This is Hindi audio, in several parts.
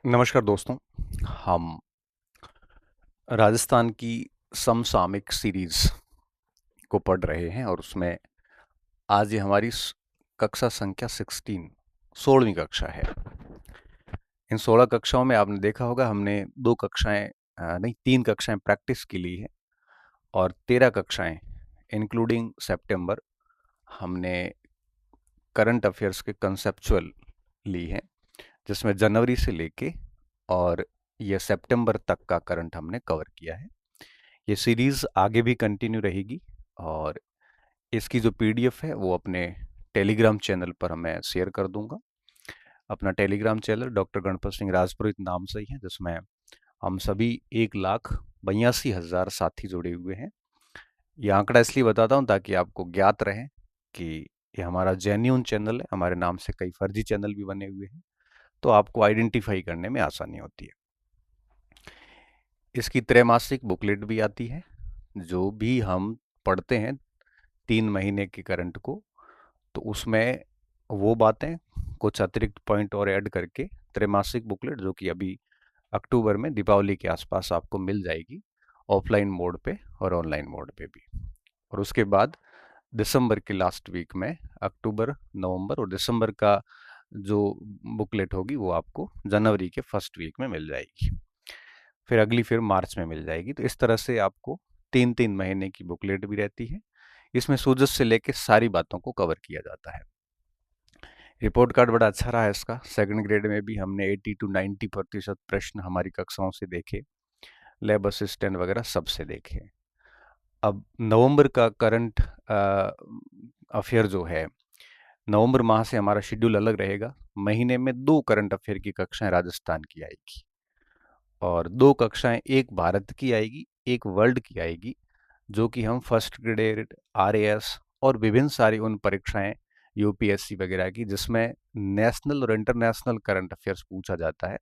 नमस्कार दोस्तों। हम राजस्थान की समसामयिक सीरीज को पढ़ रहे हैं और उसमें आज ये हमारी कक्षा संख्या 16वीं कक्षा है। इन 16 कक्षाओं में आपने देखा होगा हमने दो कक्षाएं नहीं, 3 कक्षाएं प्रैक्टिस की ली है और 13 कक्षाएं इंक्लूडिंग सितंबर हमने करंट अफेयर्स के कंसेप्चुअल ली है, जिसमें जनवरी से लेके और ये सितंबर तक का करंट हमने कवर किया है। ये सीरीज आगे भी कंटिन्यू रहेगी और इसकी जो पीडीएफ है वो अपने टेलीग्राम चैनल पर मैं शेयर कर दूंगा। अपना Telegram channel doctor Ganpat Singh Rajpurohit नाम से ही है, जिसमें हम सभी 1,82,000 साथी जुड़े हुए हैं। ये आंकड़ा इसलिए बताता हूँ ताकि आपको ज्ञात रहे कि ये हमारा जेन्यून चैनल है। हमारे नाम से कई फर्जी चैनल भी बने हुए हैं, तो आपको आइडेंटिफाई करने में आसानी होती है। इसकी त्रैमासिक बुकलेट भी आती है। जो भी हम पढ़ते हैं 3 महीने के करंट को, तो उसमें वो बातें कुछ अतिरिक्त पॉइंट और ऐड करके त्रैमासिक बुकलेट, जो कि अभी अक्टूबर में दीपावली के आसपास आपको मिल जाएगी, ऑफलाइन मोड पे और ऑनलाइन मोड पे भी। और उसके बाद दिसंबर के लास्ट वीक में अक्टूबर, नवंबर और दिसंबर का जो बुकलेट होगी वो आपको जनवरी के फर्स्ट वीक में मिल जाएगी। फिर अगली फिर मार्च में मिल जाएगी। तो इस तरह से आपको 3-3 महीने की बुकलेट भी रहती है। इसमें सूजस से लेके सारी बातों को कवर किया जाता है। रिपोर्ट कार्ड बड़ा अच्छा रहा है इसका। सेकंड ग्रेड में भी हमने 80 to 90% प्रश्न हमारी कक्षाओं से देखे, लैब असिस्टेंट वगैरह सबसे देखे। अब नवंबर का करंट अफेयर जो है, नवंबर माह से हमारा शेड्यूल अलग रहेगा। महीने में 2 करंट अफेयर की कक्षाएं राजस्थान की आएगी और 2 कक्षाएं एक भारत की आएगी, एक वर्ल्ड की आएगी, जो कि हम फर्स्ट ग्रेड, आरएएस और विभिन्न सारी उन परीक्षाएं यूपीएससी वगैरह की जिसमें नेशनल और इंटरनेशनल करंट अफेयर्स पूछा जाता है,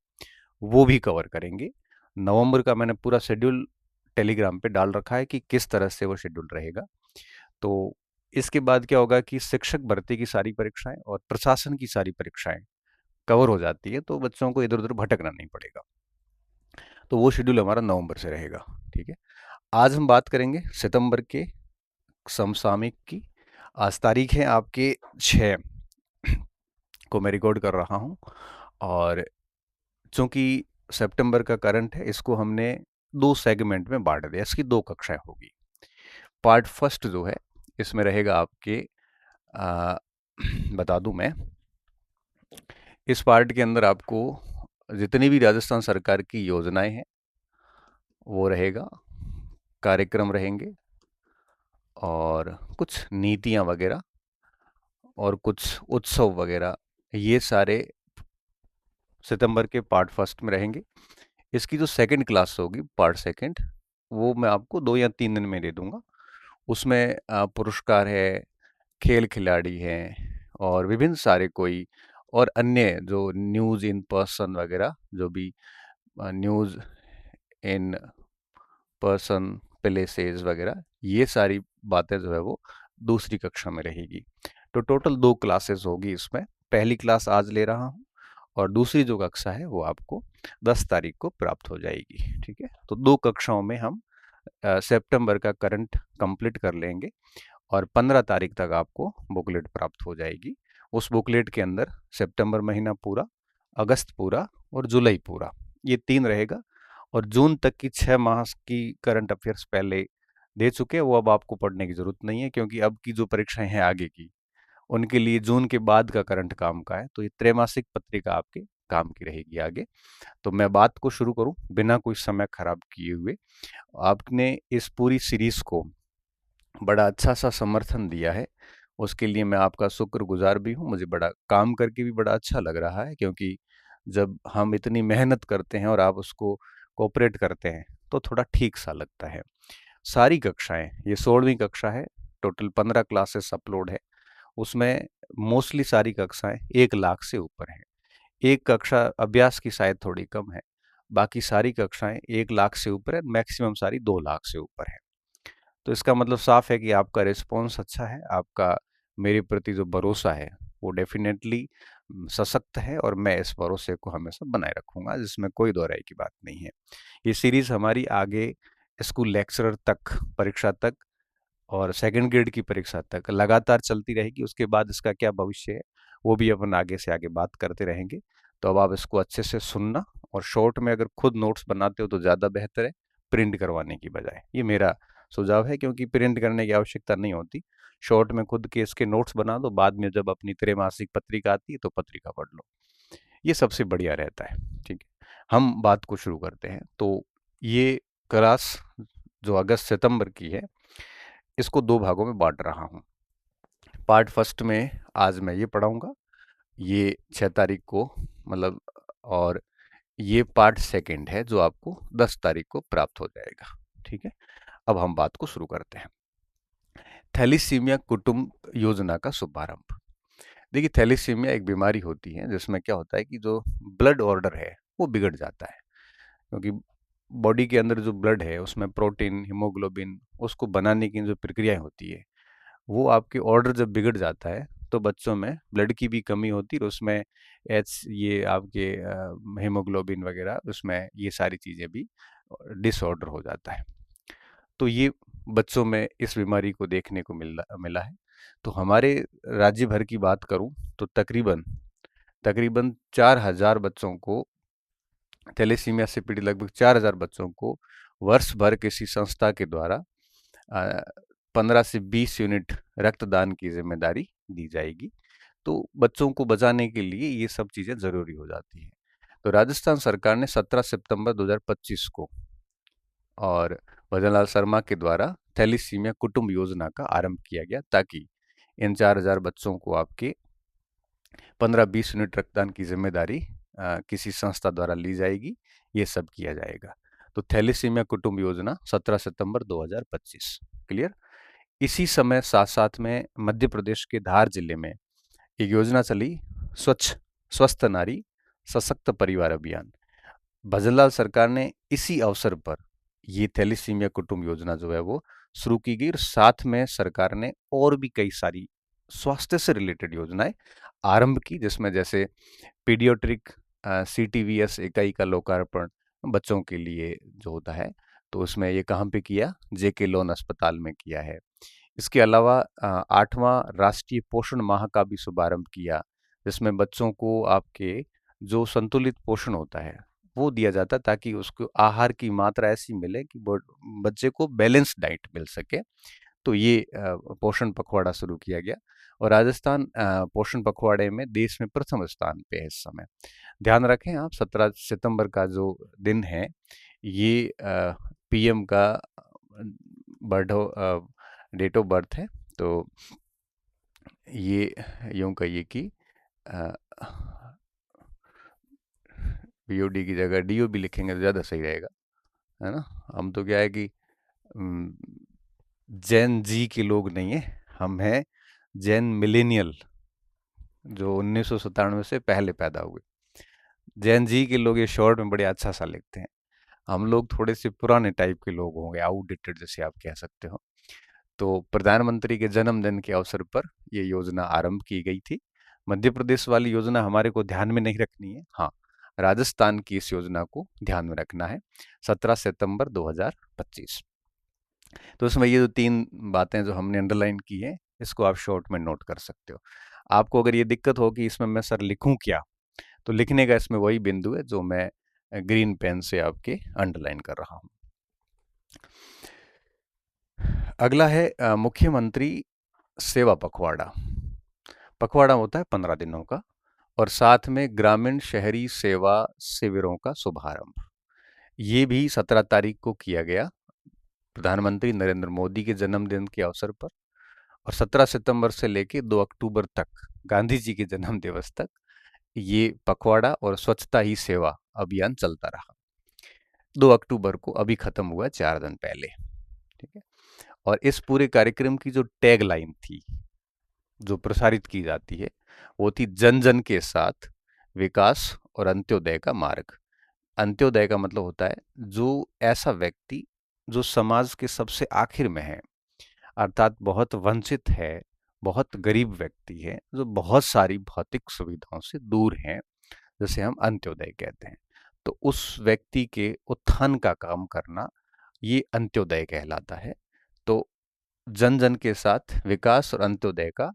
वो भी कवर करेंगे। नवंबर का मैंने पूरा शेड्यूल टेलीग्राम पे डाल रखा है कि किस तरह से वो शेड्यूल रहेगा। तो इसके बाद क्या होगा कि शिक्षक भर्ती की सारी परीक्षाएं और प्रशासन की सारी परीक्षाएं कवर हो जाती है, तो बच्चों को इधर उधर भटकना नहीं पड़ेगा। तो वो शेड्यूल हमारा नवंबर से रहेगा। ठीक है, आज हम बात करेंगे सितंबर के समसामयिक की। आज तारीख है आपके 6 को मैं रिकॉर्ड कर रहा हूँ और चूंकि सितंबर का करंट है, इसको हमने 2 सेगमेंट में बांट दिया। इसकी 2 कक्षाएं होगी। पार्ट फर्स्ट जो है, इसमें रहेगा आपके आ, बता दूं मैं, इस पार्ट के अंदर आपको जितनी भी राजस्थान सरकार की योजनाएं हैं वो रहेगा, कार्यक्रम रहेंगे और कुछ नीतियां वगैरह और कुछ उत्सव वगैरह, ये सारे सितंबर के पार्ट फर्स्ट में रहेंगे। इसकी जो सेकंड क्लास होगी, पार्ट सेकंड, वो मैं आपको 2 या 3 दिन में दे दूंगा। उसमें पुरस्कार है, खेल खिलाड़ी हैं और विभिन्न सारे कोई और अन्य जो न्यूज़ इन पर्सन वगैरह, जो भी न्यूज़ इन पर्सन, प्लेसेस वगैरह, ये सारी बातें जो है वो दूसरी कक्षा में रहेगी। तो टोटल 2 क्लासेस होगी इसमें। पहली क्लास आज ले रहा हूँ और दूसरी जो कक्षा है वो आपको 10 तारीख को प्राप्त हो जाएगी। ठीक है, तो 2 कक्षाओं में हम सितंबर का करंट कंप्लीट कर लेंगे और 15 तारीख तक आपको बुकलेट प्राप्त हो जाएगी। उस बुकलेट के अंदर सितंबर महीना पूरा, अगस्त पूरा और जुलाई पूरा, ये 3 रहेगा। और जून तक की 6 माह की करंट अफेयर्स पहले दे चुके हैं, वो अब आपको पढ़ने की जरूरत नहीं है, क्योंकि अब की जो परीक्षाएं हैं आगे की, उनके लिए जून के बाद का करंट काम का है। तो ये त्रैमासिक पत्रिका आपके काम की रहेगी आगे। तो मैं बात को शुरू करूं बिना कोई समय खराब किए हुए। आपने इस पूरी सीरीज को बड़ा अच्छा सा समर्थन दिया है, उसके लिए मैं आपका शुक्रगुजार भी हूँ। मुझे बड़ा काम करके भी बड़ा अच्छा लग रहा है, क्योंकि जब हम इतनी मेहनत करते हैं और आप उसको कोऑपरेट करते हैं तो थोड़ा ठीक सा लगता है। सारी कक्षाएं, ये 16वीं कक्षा है, टोटल 15 क्लासेस अपलोड है। उसमें मोस्टली सारी कक्षाएं 1 लाख से ऊपर हैं। एक कक्षा अभ्यास की शायद थोड़ी कम है, बाकी सारी कक्षाएं 1 लाख से ऊपर है, मैक्सिमम सारी 2 लाख से ऊपर है। तो इसका मतलब साफ है कि आपका रिस्पॉन्स अच्छा है, आपका मेरे प्रति जो भरोसा है वो डेफिनेटली सशक्त है और मैं इस भरोसे को हमेशा बनाए रखूंगा, जिसमें कोई दो राय की बात नहीं है। ये सीरीज हमारी आगे स्कूल लेक्चरर तक, परीक्षा तक और सेकंड ग्रेड की परीक्षा तक लगातार चलती रहेगी। उसके बाद इसका क्या भविष्य है वो भी अपन आगे से आगे बात करते रहेंगे। तो अब आप इसको अच्छे से सुनना, और शॉर्ट में अगर खुद नोट्स बनाते हो तो ज़्यादा बेहतर है प्रिंट करवाने की बजाय। ये मेरा सुझाव है, क्योंकि प्रिंट करने की आवश्यकता नहीं होती। शॉर्ट में खुद के इसके नोट्स बना दो, बाद में जब अपनी त्रैमासिक पत्रिका आती है तो पत्रिका पढ़ लो, ये सबसे बढ़िया रहता है। ठीक है, हम बात को शुरू करते हैं। तो ये क्लास जो अगस्त सितंबर की है, इसको दो भागों में बांट रहा हूँ। पार्ट फर्स्ट में आज मैं ये पढ़ाऊंगा, ये 6 तारीख को, मतलब, और ये पार्ट सेकंड है जो आपको 10 तारीख को प्राप्त हो जाएगा। ठीक है, अब हम बात को शुरू करते हैं। थैलीसीमिया कुटुंब योजना का शुभारंभ। देखिए, थैलीसीमिया एक बीमारी होती है जिसमें क्या होता है कि जो ब्लड ऑर्डर है वो बिगड़ जाता है, क्योंकि बॉडी के अंदर जो ब्लड है उसमें प्रोटीन, हीमोग्लोबिन, उसको बनाने की जो प्रक्रियाएं होती है, वो आपके ऑर्डर जब बिगड़ जाता है तो बच्चों में ब्लड की भी कमी होती है, और उसमें ये आपके हीमोग्लोबिन वगैरह, उसमें ये सारी चीज़ें भी डिसऑर्डर हो जाता है। तो ये बच्चों में इस बीमारी को देखने को मिला मिला है। तो हमारे राज्य भर की बात करूं तो तकरीबन तकरीबन 4,000 बच्चों को, थैलेसीमिया से पीड़ित लगभग 4,000 बच्चों को वर्ष भर किसी संस्था के द्वारा 15 से 20 यूनिट रक्तदान की जिम्मेदारी दी जाएगी। तो बच्चों को बचाने के लिए ये सब चीज़ें ज़रूरी हो जाती हैं। तो राजस्थान सरकार ने 17 सितंबर 2025 को और भजनलाल शर्मा के द्वारा थैलीसीमिया कुटुंब योजना का आरंभ किया गया, ताकि इन 4,000 बच्चों को आपके 15-20 यूनिट रक्तदान की जिम्मेदारी किसी संस्था द्वारा ली जाएगी, ये सब किया जाएगा। तो थैलीसीमिया कुटुंब योजना 17 सितंबर 2025, क्लियर। इसी समय साथ साथ में मध्य प्रदेश के धार जिले में एक योजना चली, स्वच्छ स्वस्थ नारी सशक्त परिवार अभियान। भजनलाल सरकार ने इसी अवसर पर ये थैलीसीमिया कुटुंब योजना जो है वो शुरू की गई, और साथ में सरकार ने और भी कई सारी स्वास्थ्य से रिलेटेड योजनाएं आरंभ की, जिसमें जैसे पीडियाट्रिक CTVS इकाई का लोकार्पण बच्चों के लिए जो होता है, तो उसमें ये कहाँ पे किया, JK लोन अस्पताल में किया है। इसके अलावा 8वां राष्ट्रीय पोषण माह का भी शुभारंभ किया, जिसमें बच्चों को आपके जो संतुलित पोषण होता है वो दिया जाता है, ताकि उसको आहार की मात्रा ऐसी मिले कि बच्चे को बैलेंस डाइट मिल सके। तो ये पोषण पखवाड़ा शुरू किया गया, और राजस्थान पोषण पखवाड़े में देश में प्रथम स्थान पे है इस समय। ध्यान रखें आप, 17 सितंबर का जो दिन है, ये PM का बर्थ डेट ऑफ बर्थ है। तो ये यूं कहिए कि BOD की जगह DOB लिखेंगे तो ज़्यादा सही रहेगा, है ना। हम तो क्या है कि जैन जी के लोग नहीं है, हम हैं जैन मिलेनियल, जो 1997 से पहले पैदा हुए। जैन जी के लोग ये शॉर्ट में बड़े अच्छा सा लिखते हैं। हम लोग थोड़े से पुराने टाइप के लोग होंगे, आउटडेटेड जैसे आप कह सकते हो। तो प्रधानमंत्री के जन्मदिन के अवसर पर ये योजना आरंभ की गई थी। मध्य प्रदेश वाली योजना हमारे को ध्यान में नहीं रखनी है, हाँ, राजस्थान की इस योजना को ध्यान में रखना है। 17 सितंबर 2025। तो इसमें ये जो 3 बातें जो हमने अंडरलाइन की है, इसको आप शॉर्ट में नोट कर सकते हो। आपको अगर ये दिक्कत हो कि इसमें मैं सर लिखूं क्या, तो लिखने का इसमें वही बिंदु है जो मैं ग्रीन पेन से आपके अंडरलाइन कर रहा हूं। अगला है मुख्यमंत्री सेवा पखवाड़ा। पखवाड़ा होता है 15 दिनों का, और साथ में ग्रामीण शहरी सेवा शिविरों का शुभारंभ। ये भी 17 तारीख को किया गया, प्रधानमंत्री नरेंद्र मोदी के जन्मदिन के अवसर पर। और 17 सितंबर से लेकर 2 अक्टूबर तक, गांधी जी के जन्म दिवस तक, ये पखवाड़ा और स्वच्छता ही सेवा अभियान चलता रहा। 2 अक्टूबर को अभी खत्म हुआ, 4 दिन पहले। ठीक है, और इस पूरे कार्यक्रम की जो टैग लाइन थी, जो प्रसारित की जाती है, वो थी जन जन के साथ विकास और अंत्योदय का मार्ग। अंत्योदय का मतलब होता है जो ऐसा व्यक्ति जो समाज के सबसे आखिर में है, अर्थात बहुत वंचित है, बहुत गरीब व्यक्ति है, जो बहुत सारी भौतिक सुविधाओं से दूर हैं, जैसे हम अंत्योदय कहते हैं, तो उस व्यक्ति के उत्थान का काम करना ये अंत्योदय कहलाता है। तो जन जन के साथ विकास और अंत्योदय का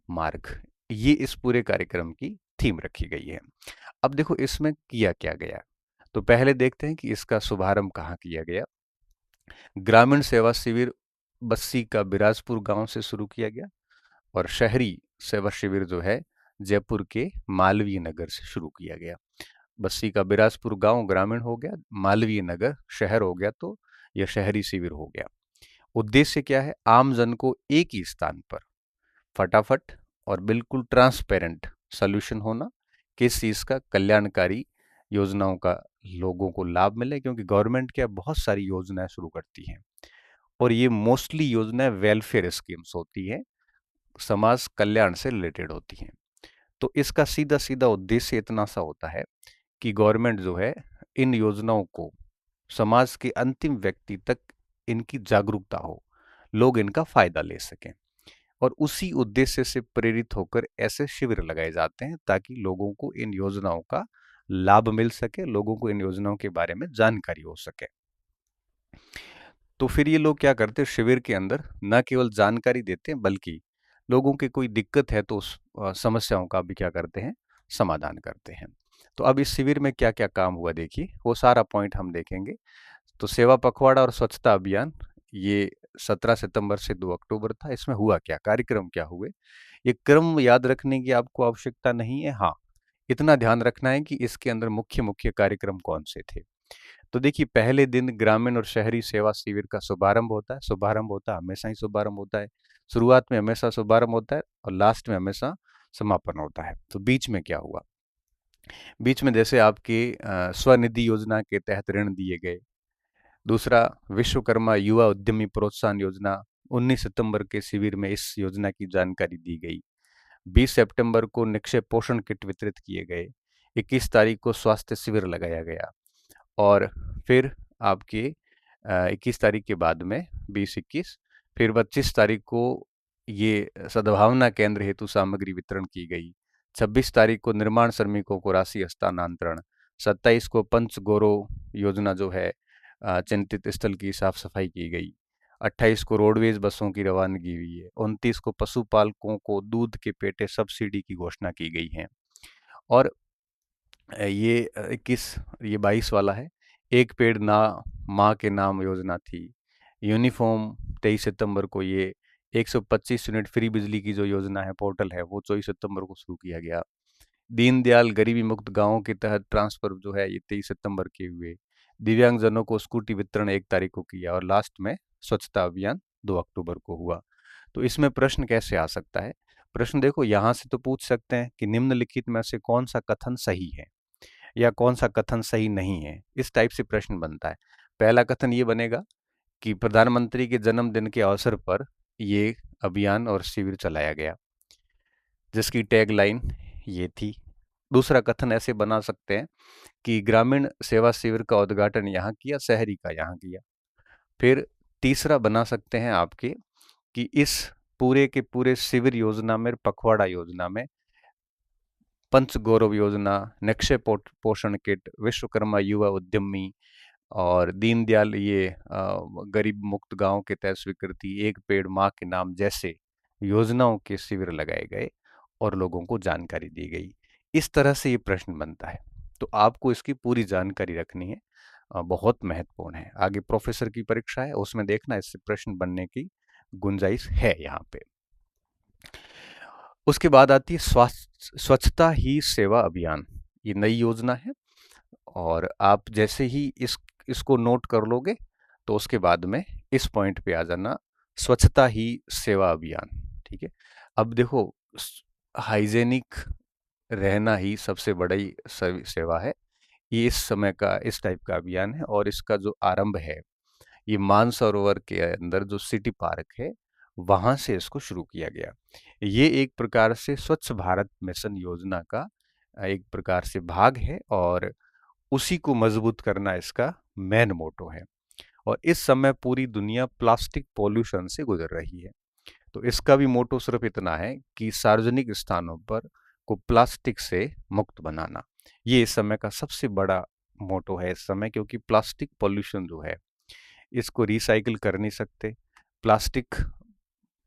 मार्ग, ये इस पूरे कार्यक्रम की थीम रखी गई है। अब देखो इसमें किया क्या गया, तो पहले देखते हैं कि इसका शुभारंभ कहाँ किया गया। ग्रामीण सेवा शिविर बस्सी का बिराजपुर गांव से शुरू किया गया, और शहरी सेवा शिविर जो है जयपुर के मालवीय नगर से शुरू किया गया। बस्सी का बिराजपुर गांव ग्रामीण हो गया, मालवीय नगर शहर हो गया, तो यह शहरी शिविर हो गया। उद्देश्य क्या है, आम जन को एक ही स्थान पर फटाफट और बिल्कुल ट्रांसपेरेंट सॉल्यूशन होना, किस चीज का, कल्याणकारी योजनाओं का लोगों को लाभ मिले, क्योंकि गवर्नमेंट क्या बहुत सारी योजनाएं शुरू करती हैं, और ये मोस्टली योजनाएं वेलफेयर स्कीम्स होती हैं, समाज कल्याण से रिलेटेड होती हैं। तो इसका सीधा सीधा उद्देश्य इतना सा होता है कि गवर्नमेंट जो है इन योजनाओं को समाज के अंतिम व्यक्ति तक इनकी जागरूकता हो, लोग इनका फायदा ले सकें, और उसी उद्देश्य से प्रेरित होकर ऐसे शिविर लगाए जाते हैं ताकि लोगों को इन योजनाओं का लाभ मिल सके, लोगों को इन योजनाओं के बारे में जानकारी हो सके। तो फिर ये लोग क्या करते हैं, शिविर के अंदर न केवल जानकारी देते हैं, बल्कि लोगों की कोई दिक्कत है तो उस समस्याओं का भी क्या करते हैं, समाधान करते हैं। तो अब इस शिविर में क्या क्या काम हुआ, देखिए वो सारा पॉइंट हम देखेंगे। तो सेवा पखवाड़ा और स्वच्छता अभियान, ये 17 सितंबर से 2 अक्टूबर था। इसमें हुआ क्या, कार्यक्रम क्या हुए, ये क्रम याद रखने की आपको आवश्यकता नहीं है। हाँ, इतना ध्यान रखना है कि इसके अंदर मुख्य मुख्य कार्यक्रम कौन से थे। तो देखिए, पहले दिन ग्रामीण और शहरी सेवा शिविर का शुभारंभ होता है। शुभारंभ होता है, हमेशा ही शुभारंभ होता है, शुरुआत में हमेशा शुभारंभ होता है, और लास्ट में हमेशा समापन होता है। तो बीच में क्या हुआ, बीच में जैसे आपके स्वनिधि योजना के तहत ऋण दिए गए। दूसरा, विश्वकर्मा युवा उद्यमी प्रोत्साहन योजना, 19 सितंबर के शिविर में इस योजना की जानकारी दी गई। 20 सितंबर को निक्षय पोषण किट वितरित किए गए। 21 तारीख को स्वास्थ्य शिविर लगाया गया, और फिर आपके 21 तारीख के बाद में 20-21, फिर 25 तारीख को ये सद्भावना केंद्र हेतु सामग्री वितरण की गई। 26 तारीख को निर्माण श्रमिकों को राशि हस्तांतरण। 27 को पंच गौरव योजना जो है, चिंतित स्थल की साफ सफाई की गई। 28 को रोडवेज बसों की रवानगी हुई है। 29 को पशुपालकों को दूध के पेटे सब्सिडी की घोषणा की गई है। और ये 21, ये 22 वाला है, एक पेड़ ना माँ के नाम योजना थी। यूनिफॉर्म 23 सितंबर को, ये 125 यूनिट फ्री बिजली की जो योजना है, पोर्टल है, वो 24 सितंबर को शुरू किया गया। दीनदयाल गरीबी मुक्त गांवों के तहत ट्रांसफर जो है, ये 23 सितंबर के हुए। दिव्यांगजनों को स्कूटी वितरण 1 तारीख को किया, और लास्ट में स्वच्छता अभियान 2 अक्टूबर को हुआ। तो इसमें प्रश्न कैसे आ सकता है, प्रश्न देखो यहाँ से तो पूछ सकते हैं कि निम्नलिखित में से कौन सा कथन सही है या कौन सा कथन सही नहीं है, इस टाइप से प्रश्न बनता है। पहला कथन ये बनेगा कि प्रधानमंत्री के जन्मदिन के अवसर पर ये अभियान और शिविर चलाया गया, जिसकी टैगलाइन ये थी। दूसरा कथन ऐसे बना सकते हैं कि ग्रामीण सेवा शिविर का उद्घाटन यहाँ किया, शहरी का यहाँ किया। फिर तीसरा बना सकते हैं आपके कि इस पूरे के पूरे शिविर योजना में, पखवाड़ा योजना में, पंच गौरव योजना, निक्षय पोषण किट, विश्वकर्मा युवा उद्यमी और दीनदयाल ये गरीब मुक्त गांव के तहत स्वीकृति, एक पेड़ माँ के नाम जैसे योजनाओं के शिविर लगाए गए और लोगों को जानकारी दी गई। इस तरह से ये प्रश्न बनता है, तो आपको इसकी पूरी जानकारी रखनी है, बहुत महत्वपूर्ण है। आगे प्रोफेसर की परीक्षा है, उसमें देखना इससे प्रश्न बनने की गुंजाइश है यहाँ पे। उसके बाद आती है स्वच्छता ही सेवा अभियान। ये नई योजना है, और आप जैसे ही इसको नोट कर लोगे तो उसके बाद में इस पॉइंट पे आ जाना, स्वच्छता ही सेवा अभियान। ठीक है, अब देखो, हाइजेनिक रहना ही सबसे बड़ी सेवा है। ये इस समय का इस टाइप का अभियान है, और इसका जो आरंभ है, ये मानसरोवर के अंदर जो सिटी पार्क है, वहां से इसको शुरू किया गया। ये एक प्रकार से स्वच्छ भारत मिशन योजना का एक प्रकार से भाग है, और उसी को मजबूत करना इसका मेन मोटो है। और इस समय पूरी दुनिया प्लास्टिक पॉल्यूशन से गुजर रही है, तो इसका भी मोटो सिर्फ इतना है कि सार्वजनिक स्थानों पर को प्लास्टिक से मुक्त बनाना। ये इस समय का सबसे बड़ा मोटो है इस समय, क्योंकि प्लास्टिक पॉल्यूशन जो है इसको रिसाइकिल कर नहीं सकते। प्लास्टिक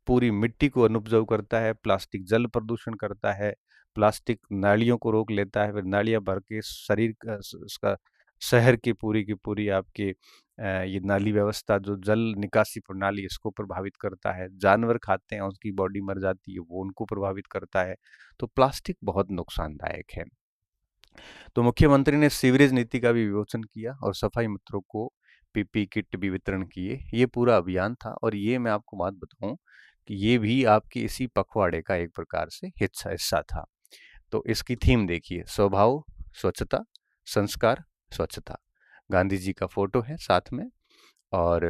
पूरी मिट्टी को अनुपजाऊ करता है, प्लास्टिक जल प्रदूषण करता है, प्लास्टिक नालियों को रोक लेता है, फिर नालियां भर के शरीर का उसका शहर की पूरी आपके ये नाली व्यवस्था जो जल निकासी प्रणाली इसको प्रभावित करता है। जानवर खाते हैं उसकी बॉडी मर जाती है, वो उनको प्रभावित करता है। तो प्लास्टिक बहुत नुकसानदायक है। तो मुख्यमंत्री ने सीवरेज नीति का भी विमोचन किया और सफाई मित्रों को पीपी किट भी वितरण किए। ये पूरा अभियान था और ये मैं आपको बात बताऊं कि ये भी आपके इसी पखवाड़े का एक प्रकार से हिस्सा हिस्सा था। तो इसकी थीम देखिए, स्वभाव स्वच्छता, संस्कार स्वच्छता। गांधी जी का फोटो है साथ में और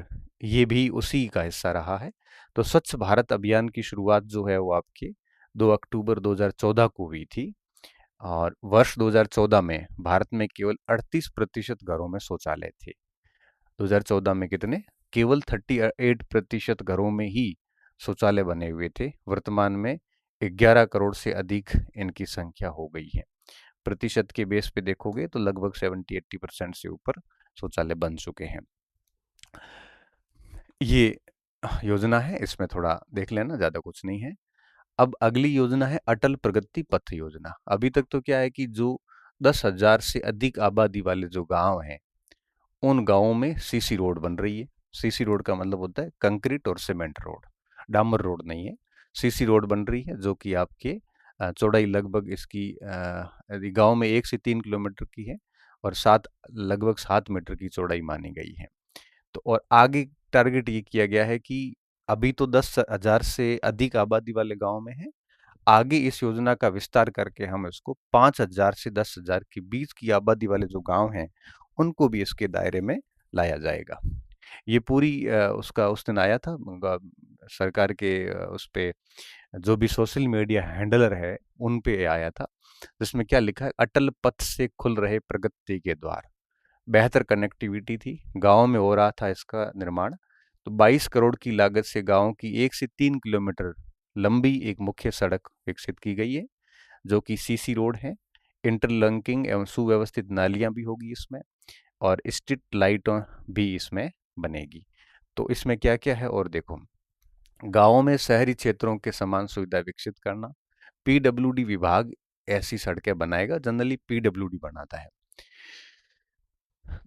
ये भी उसी का हिस्सा रहा है। तो स्वच्छ भारत अभियान की शुरुआत जो है वो आपके 2 अक्टूबर 2014 को हुई थी और वर्ष 2014 में भारत में केवल 38% घरों में शौचालय थे। 2014 में कितने? केवल 38% घरों में ही शौचालय बने हुए थे। वर्तमान में 11 करोड़ से अधिक इनकी संख्या हो गई है। प्रतिशत के बेस पे देखोगे तो लगभग 70-80% से ऊपर शौचालय बन चुके हैं। ये योजना है, इसमें थोड़ा देख लेना, ज़्यादा कुछ नहीं है। अब अगली योजना है अटल प्रगति पथ योजना। अभी तक तो क्या है कि जो 10,000 से अधिक आबादी वाले जो गांव हैं उन गांवों में सीसी रोड बन रही है। सीसी रोड का मतलब होता है कंक्रीट और सीमेंट रोड, डामर रोड नहीं है। सीसी रोड बन रही है जो कि आपके चौड़ाई लगभग इसकी गांव में 1 से 3 किलोमीटर की है और लगभग 7 मीटर की चौड़ाई मानी गई है। तो और आगे टारगेट ये किया गया है कि अभी तो 10,000 से अधिक आबादी वाले गांव में है, आगे इस योजना का विस्तार करके हम इसको 5,000 से 10,000 के बीच की आबादी वाले जो गांव हैं उनको भी इसके दायरे में लाया जाएगा। ये पूरी उसका उस दिन आया था सरकार के उस पे जो भी सोशल मीडिया हैंडलर है उन पे आया था, जिसमें क्या लिखा है, अटल पथ से खुल रहे प्रगति के द्वार। बेहतर कनेक्टिविटी थी, गांव में हो रहा था इसका निर्माण। तो 22 करोड़ की लागत से गांव की 1 से 3 किलोमीटर लंबी एक मुख्य सड़क विकसित की गई है जो कि सीसी रोड है। इंटरलंकिंग एवं सुव्यवस्थित नालियां भी होगी इसमें और स्ट्रीट लाइटों भी इसमें बनेगी। तो इसमें क्या क्या है और देखो, गांवों में शहरी क्षेत्रों के समान सुविधा विकसित करना। पीडब्ल्यूडी विभाग ऐसी सड़कें बनाएगा, जनरली पीडब्ल्यूडी बनाता है।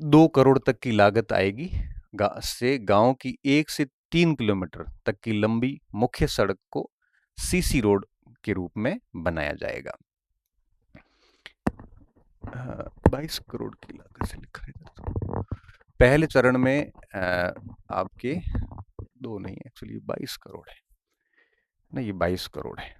2 करोड़ तक की लागत आएगी से गांव की 1 से 3 किलोमीटर तक की लंबी मुख्य सड़क को सीसी रोड के रूप में बनाया जाएगा। 22 करोड़ की लागत से लिखा है। पहले चरण में आपके दो नहीं, एक्चुअली 22 करोड़ है, नहीं ये 22 करोड़ है।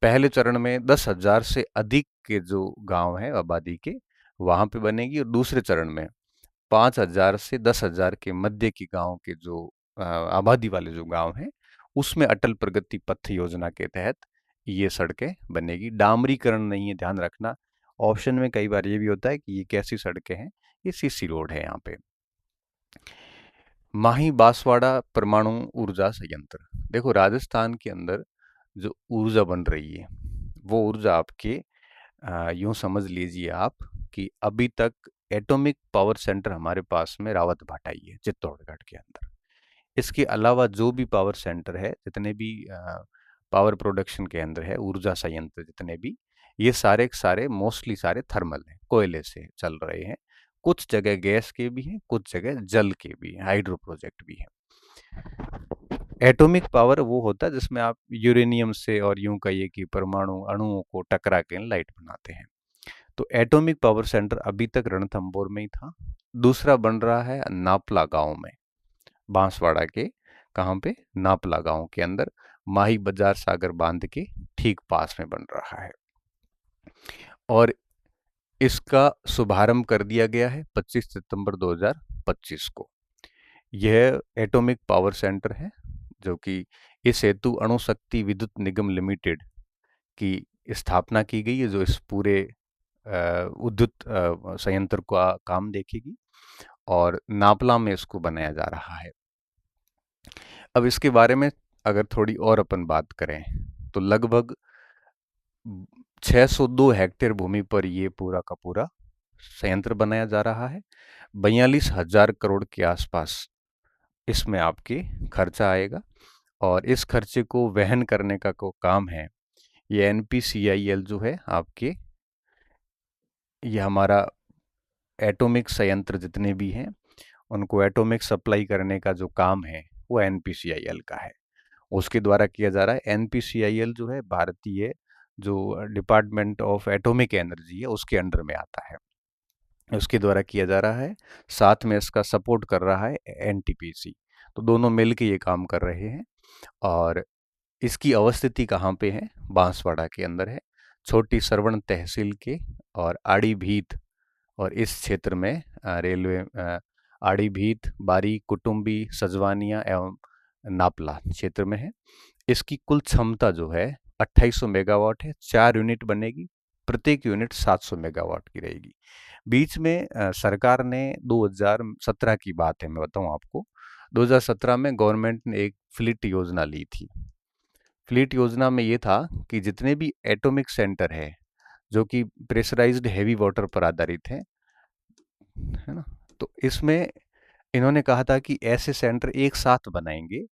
पहले चरण में 10,000 से अधिक के जो गांव हैं आबादी के वहां पे बनेगी और दूसरे चरण में 5,000 से 10,000 के मध्य के गांव के जो आबादी वाले जो गांव हैं उसमें अटल प्रगति पथ योजना के तहत ये सड़कें बनेगी। डामरीकरण नहीं है, ध्यान रखना। ऑप्शन में कई बार ये भी होता है कि ये कैसी सड़कें हैं, ये सीसी रोड है यहाँ पे। माही बांसवाड़ा परमाणु ऊर्जा संयंत्र। देखो राजस्थान के अंदर जो ऊर्जा बन रही है वो ऊर्जा आपके यूं समझ लीजिए आप कि अभी तक एटॉमिक पावर सेंटर हमारे पास में रावत भाटाई है चित्तौड़गढ़ के अंदर। इसके अलावा जो भी पावर सेंटर है, जितने भी पावर प्रोडक्शन के अंदर है, ऊर्जा संयंत्र जितने भी, ये सारे सारे मोस्टली सारे थर्मल हैं, कोयले से चल रहे हैं। कुछ जगह गैस के भी हैं, कुछ जगह जल के भी हैं, हाइड्रो प्रोजेक्ट भी हैं। एटॉमिक पावर वो होता है जिसमें आप यूरेनियम से और यूं कहिए कि परमाणु अणुओं को टकरा के लाइट बनाते हैं। तो एटॉमिक पावर सेंटर अभी तक रणथंभौर में ही था। दूसरा बन रहा है नापला गांव में, बांसवाड़ा के कहाँ पे, नापला गांव के अंदर, माही बाजार सागर बांध के ठीक पास में बन रहा है और इसका शुभारंभ कर दिया गया है 25 सितंबर 2025 को। यह एटॉमिक पावर सेंटर है जो कि इस हेतु अणु शक्ति विद्युत निगम लिमिटेड की स्थापना की गई है, जो इस पूरे विद्युत संयंत्र का काम देखेगी और नापला में इसको बनाया जा रहा है। अब इसके बारे में अगर थोड़ी और अपन बात करें तो लगभग 602 हेक्टेयर भूमि पर ये पूरा का पूरा संयंत्र बनाया जा रहा है। 42,000 करोड़ के आसपास इसमें आपके खर्चा आएगा, और इस खर्चे को वहन करने का को काम है ये एनपीसीआईएल जो है आपके, ये हमारा एटॉमिक संयंत्र जितने भी हैं उनको एटॉमिक सप्लाई करने का जो काम है वो एनपीसीआईएल का है, उसके द्वारा किया जा रहा है। एनपीसीआईएल जो है भारतीय जो डिपार्टमेंट ऑफ एटॉमिक एनर्जी है उसके अंडर में आता है, उसके द्वारा किया जा रहा है। साथ में इसका सपोर्ट कर रहा है एनटीपीसी, तो दोनों मिल के ये काम कर रहे हैं। और इसकी अवस्थिति कहाँ पे है? बांसवाड़ा के अंदर है, छोटी सरवण तहसील के और आड़ी भीत, और इस क्षेत्र में रेलवे आड़ी भीत, बारी, कुटुंबी, सजवानिया एवं नापला क्षेत्र में है। इसकी कुल क्षमता जो है 2800 मेगावाट है, 4 यूनिट बनेगी, प्रत्येक यूनिट 700 मेगावाट की रहेगी। बीच में सरकार ने 2017 की बात है, मैं बताऊं आपको, 2017 में गवर्नमेंट ने एक फ्लीट योजना ली थी। फ्लीट योजना में ये था कि जितने भी एटॉमिक सेंटर है जो कि प्रेशराइज्ड हैवी वाटर पर आधारित है ना, तो इसमें इन्होंने कहा था कि ऐसे सेंटर एक साथ बनाएंगे,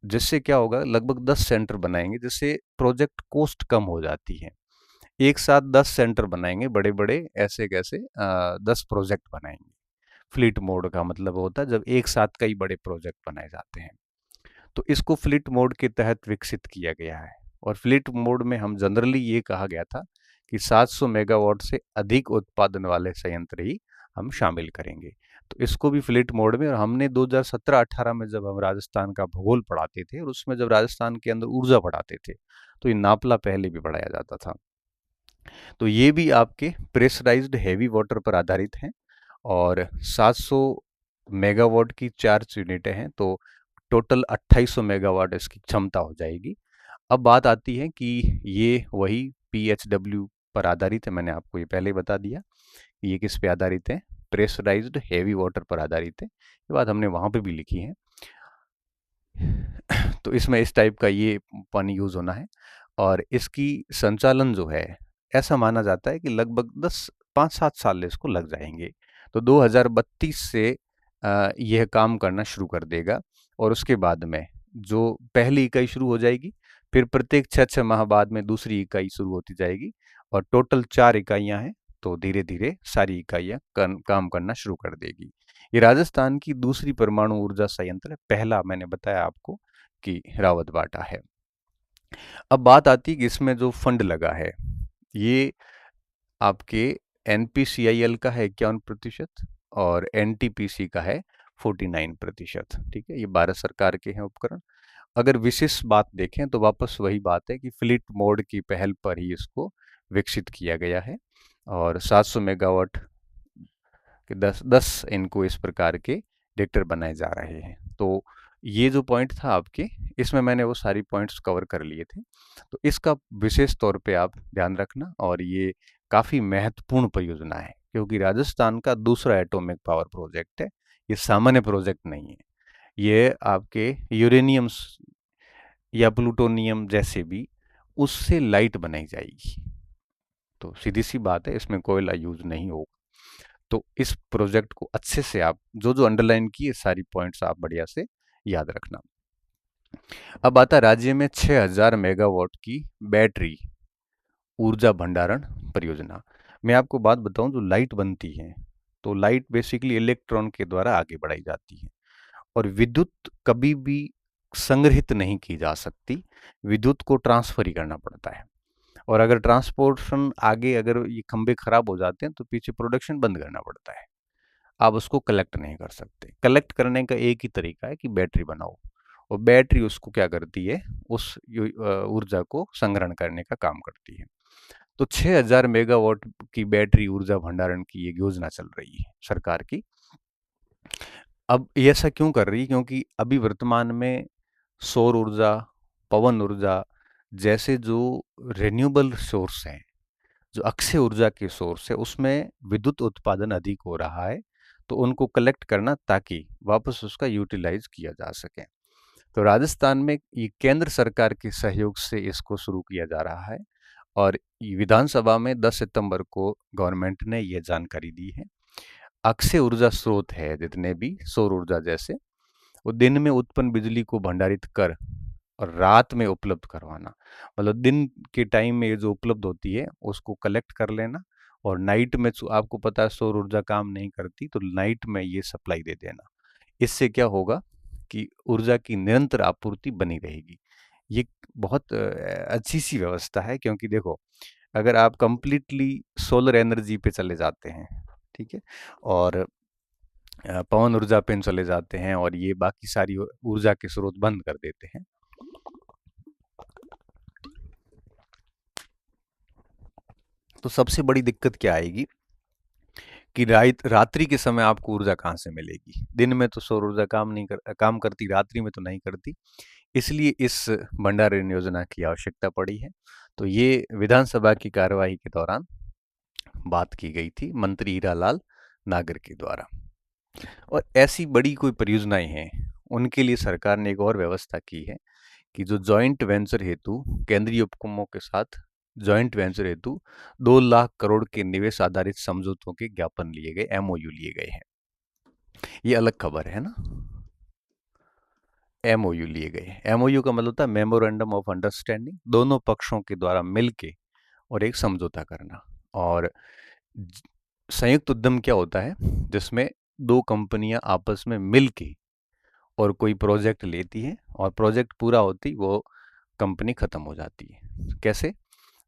जिससे क्या होगा, लगभग 10 सेंटर बनाएंगे जिससे प्रोजेक्ट कॉस्ट कम हो जाती है। एक साथ 10 सेंटर बनाएंगे बड़े बड़े, ऐसे कैसे 10 प्रोजेक्ट बनाएंगे। फ्लीट मोड का मतलब होता है जब एक साथ कई बड़े प्रोजेक्ट बनाए जाते हैं, तो इसको फ्लीट मोड के तहत विकसित किया गया है। और फ्लीट मोड में हम जनरली ये कहा गया था कि 700 मेगावाट से अधिक उत्पादन वाले संयंत्र ही हम शामिल करेंगे। तो इसको भी फ्लीट मोड में, और हमने 2017-18 में जब हम राजस्थान का भूगोल पढ़ाते थे और उसमें जब राजस्थान के अंदर ऊर्जा पढ़ाते थे तो ये नापला पहले भी पढ़ाया जाता था। तो ये भी आपके प्रेशराइज्ड हैवी वाटर पर आधारित हैं, और 700 मेगावाट की 4 यूनिटें हैं, तो टोटल 2800 मेगावाट इसकी क्षमता हो जाएगी। अब बात आती है कि ये वही पीएचडब्ल्यू पर आधारित है, मैंने आपको ये पहले बता दिया। ये किस पे आधारित है? प्रेशराइज्ड हैवी वाटर पर आधारित है, ये बात हमने वहाँ पे भी लिखी है। तो इसमें इस टाइप का ये पानी यूज़ होना है, और इसकी संचालन जो है ऐसा माना जाता है कि लगभग 5-7 साल इसको लग जाएंगे। तो 2032 से यह काम करना शुरू कर देगा, और उसके बाद में जो पहली इकाई शुरू हो जाएगी, फिर प्रत्येक 6-6 माह बाद में दूसरी इकाई शुरू होती जाएगी, और टोटल 4 इकाइयां हैं, तो धीरे धीरे सारी इकाइयां काम करना शुरू कर देगी। ये राजस्थान की दूसरी परमाणु ऊर्जा संयंत्र है, पहला मैंने बताया आपको कि रावतबाटा है। अब बात आती है कि इसमें जो फंड लगा है ये आपके एनपीसीआईएल का है 51% और एनटीपीसी का है 49%। ठीक है, ये भारत सरकार के हैं उपकरण। अगर विशेष बात देखें तो वापस वही बात है कि फ्लीट मोड की पहल पर ही इसको विकसित किया गया है, और 700 मेगावाट के 10 इनको इस प्रकार के रिएक्टर बनाए जा रहे हैं। तो ये जो पॉइंट था आपके, इसमें मैंने वो सारी पॉइंट्स कवर कर लिए थे, तो इसका विशेष तौर पे आप ध्यान रखना। और ये काफ़ी महत्वपूर्ण परियोजना है क्योंकि राजस्थान का दूसरा एटॉमिक पावर प्रोजेक्ट है, ये सामान्य प्रोजेक्ट नहीं है। ये आपके यूरेनियम या प्लूटोनियम जैसे भी उससे लाइट बनाई जाएगी, तो सीधी सी बात है इसमें कोयला यूज नहीं होगा। तो इस प्रोजेक्ट को अच्छे से आप जो जो अंडरलाइन किए सारी पॉइंट्स आप बढ़िया से याद रखना। अब आता राज्य में 6000 मेगावाट की बैटरी ऊर्जा भंडारण परियोजना। मैं आपको बात बताऊं, जो लाइट बनती है तो लाइट बेसिकली इलेक्ट्रॉन के द्वारा आगे बढ़ाई जाती है, और विद्युत कभी भी संग्रहित नहीं की जा सकती, विद्युत को ट्रांसफर ही करना पड़ता है। और अगर ट्रांसपोर्टेशन आगे, अगर ये खंभे खराब हो जाते हैं तो पीछे प्रोडक्शन बंद करना पड़ता है, आप उसको कलेक्ट नहीं कर सकते। कलेक्ट करने का एक ही तरीका है कि बैटरी बनाओ, और बैटरी उसको क्या करती है, उस ऊर्जा को संग्रहण करने का काम करती है। तो 6000 मेगावाट की बैटरी ऊर्जा भंडारण की ये योजना चल रही है सरकार की। अब ये ऐसा क्यों कर रही है? क्योंकि अभी वर्तमान में सौर ऊर्जा, पवन ऊर्जा जैसे जो रिन्यूएबल सोर्स हैं, जो अक्षय ऊर्जा के सोर्स है, उसमें विद्युत उत्पादन अधिक हो रहा है, तो उनको कलेक्ट करना ताकि वापस उसका यूटिलाइज किया जा सके। तो राजस्थान में ये केंद्र सरकार के सहयोग से इसको शुरू किया जा रहा है और विधानसभा में 10 सितंबर को गवर्नमेंट ने ये जानकारी दी है। अक्षय ऊर्जा स्रोत है जितने भी सौर ऊर्जा जैसे, वो दिन में उत्पन्न बिजली को भंडारित कर और रात में उपलब्ध करवाना, मतलब दिन के टाइम में ये जो उपलब्ध होती है उसको कलेक्ट कर लेना और नाइट में आपको पता है सौर ऊर्जा काम नहीं करती, तो नाइट में ये सप्लाई दे देना। इससे क्या होगा कि ऊर्जा की निरंतर आपूर्ति बनी रहेगी। ये बहुत अच्छी सी व्यवस्था है, क्योंकि देखो अगर आप कंप्लीटली सोलर एनर्जी पे चले जाते हैं, ठीक है, और पवन ऊर्जा पे चले जाते हैं और ये बाकी सारी ऊर्जा के स्रोत बंद कर देते हैं, तो सबसे बड़ी दिक्कत क्या आएगी कि रात्रि के समय आपको ऊर्जा कहाँ से मिलेगी। दिन में तो सौर ऊर्जा काम करती, रात्रि में तो नहीं करती। इसलिए इस भंडारण योजना की आवश्यकता पड़ी है। तो ये विधानसभा की कार्यवाही के दौरान बात की गई थी मंत्री हीरालाल नागर के द्वारा। और ऐसी बड़ी कोई परियोजनाएं हैं उनके लिए सरकार ने एक और व्यवस्था की है कि जो जॉइंट वेंचर हेतु केंद्रीय उपक्रमों के साथ जॉइंट वेंचर हेतु 2 लाख करोड़ के निवेश आधारित समझौतों के ज्ञापन लिए गए, एमओयू लिए गए हैं। ये अलग खबर है ना, एमओयू लिए गए। एमओयू का मतलब होता है मेमोरेंडम ऑफ अंडरस्टैंडिंग, दोनों पक्षों के द्वारा मिलके और एक समझौता करना। और संयुक्त उद्यम क्या होता है, जिसमें दो कंपनियां आपस में मिलके और कोई प्रोजेक्ट लेती है और प्रोजेक्ट पूरा होती वो कंपनी खत्म हो जाती है। कैसे?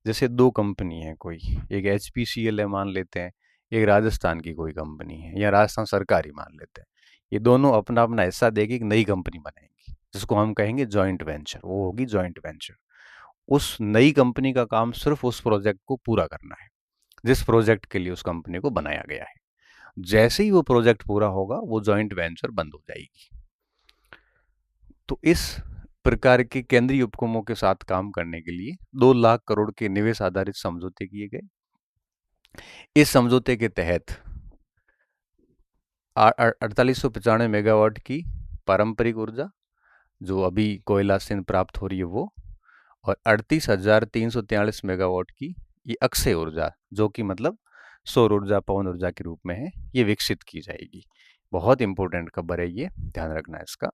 जैसे दो कंपनी है, कोई एक HPCL है मान लेते हैं, एक राजस्थान की कोई कंपनी है या राजस्थान सरकार ही मान लेते हैं। ये दोनों अपना अपना हिस्सा देके एक नई कंपनी बनाएंगी जिसको हम कहेंगे जॉइंट वेंचर, वो होगी जॉइंट वेंचर। उस नई कंपनी का काम सिर्फ उस प्रोजेक्ट को पूरा करना है जिस प्रोजेक्ट के लिए उस कंपनी को बनाया गया है। जैसे ही वो प्रोजेक्ट पूरा होगा वो जॉइंट वेंचर बंद हो जाएगी। तो इस प्रकार के केंद्रीय उपक्रमों के साथ काम करने के लिए 2 लाख करोड़ के निवेश आधारित समझौते किए गए। इस समझौते के तहत 4895 मेगावाट की पारंपरिक ऊर्जा जो अभी कोयला से प्राप्त हो रही है वो, और 38,343 मेगावाट की ये अक्षय ऊर्जा जो कि मतलब सौर ऊर्जा पवन ऊर्जा के रूप में है, ये विकसित की जाएगी। बहुत इंपॉर्टेंट खबर है ये, ध्यान रखना है इसका।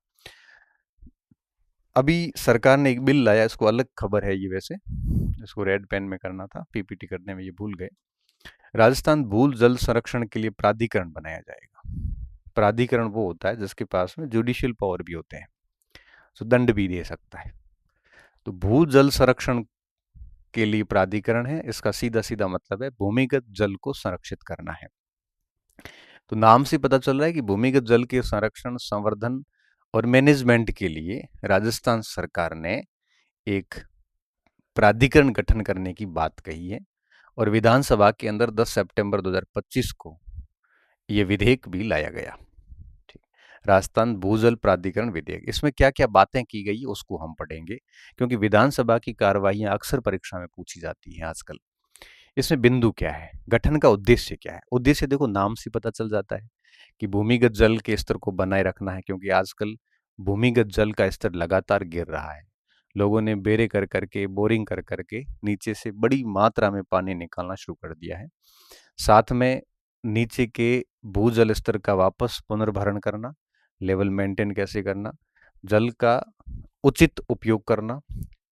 अभी सरकार ने एक बिल लाया, इसको अलग खबर है ये, वैसे इसको रेड पेन में करना था, PPT करने में ये भूल गए। राजस्थान भूल जल संरक्षण के लिए प्राधिकरण बनाया जाएगा। प्राधिकरण वो होता है जिसके पास में जुडिशियल पावर भी होते हैं, तो दंड भी दे सकता है। तो भू जल संरक्षण के लिए प्राधिकरण है, इसका सीधा सीधा मतलब है भूमिगत जल को संरक्षित करना है। तो नाम से पता चल रहा है कि भूमिगत जल के संरक्षण, संवर्धन और मैनेजमेंट के लिए राजस्थान सरकार ने एक प्राधिकरण गठन करने की बात कही है और विधानसभा के अंदर 10 सितंबर 2025 को यह विधेयक भी लाया गया। ठीक, राजस्थान भूजल प्राधिकरण विधेयक, इसमें क्या क्या बातें की गई उसको हम पढ़ेंगे, क्योंकि विधानसभा की कार्रवाइयां अक्सर परीक्षा में पूछी जाती हैं आजकल। इसमें बिंदु क्या है, गठन का उद्देश्य क्या है। उद्देश्य देखो नाम से पता चल जाता है कि भूमिगत जल के स्तर को बनाए रखना है, क्योंकि आजकल भूमिगत जल का स्तर लगातार गिर रहा है। लोगों ने बेरे कर करके, बोरिंग कर करके नीचे से बड़ी मात्रा में पानी निकालना शुरू कर दिया है। साथ में नीचे के भूजल स्तर का वापस पुनर्भरण करना, लेवल मेंटेन कैसे करना, जल का उचित उपयोग करना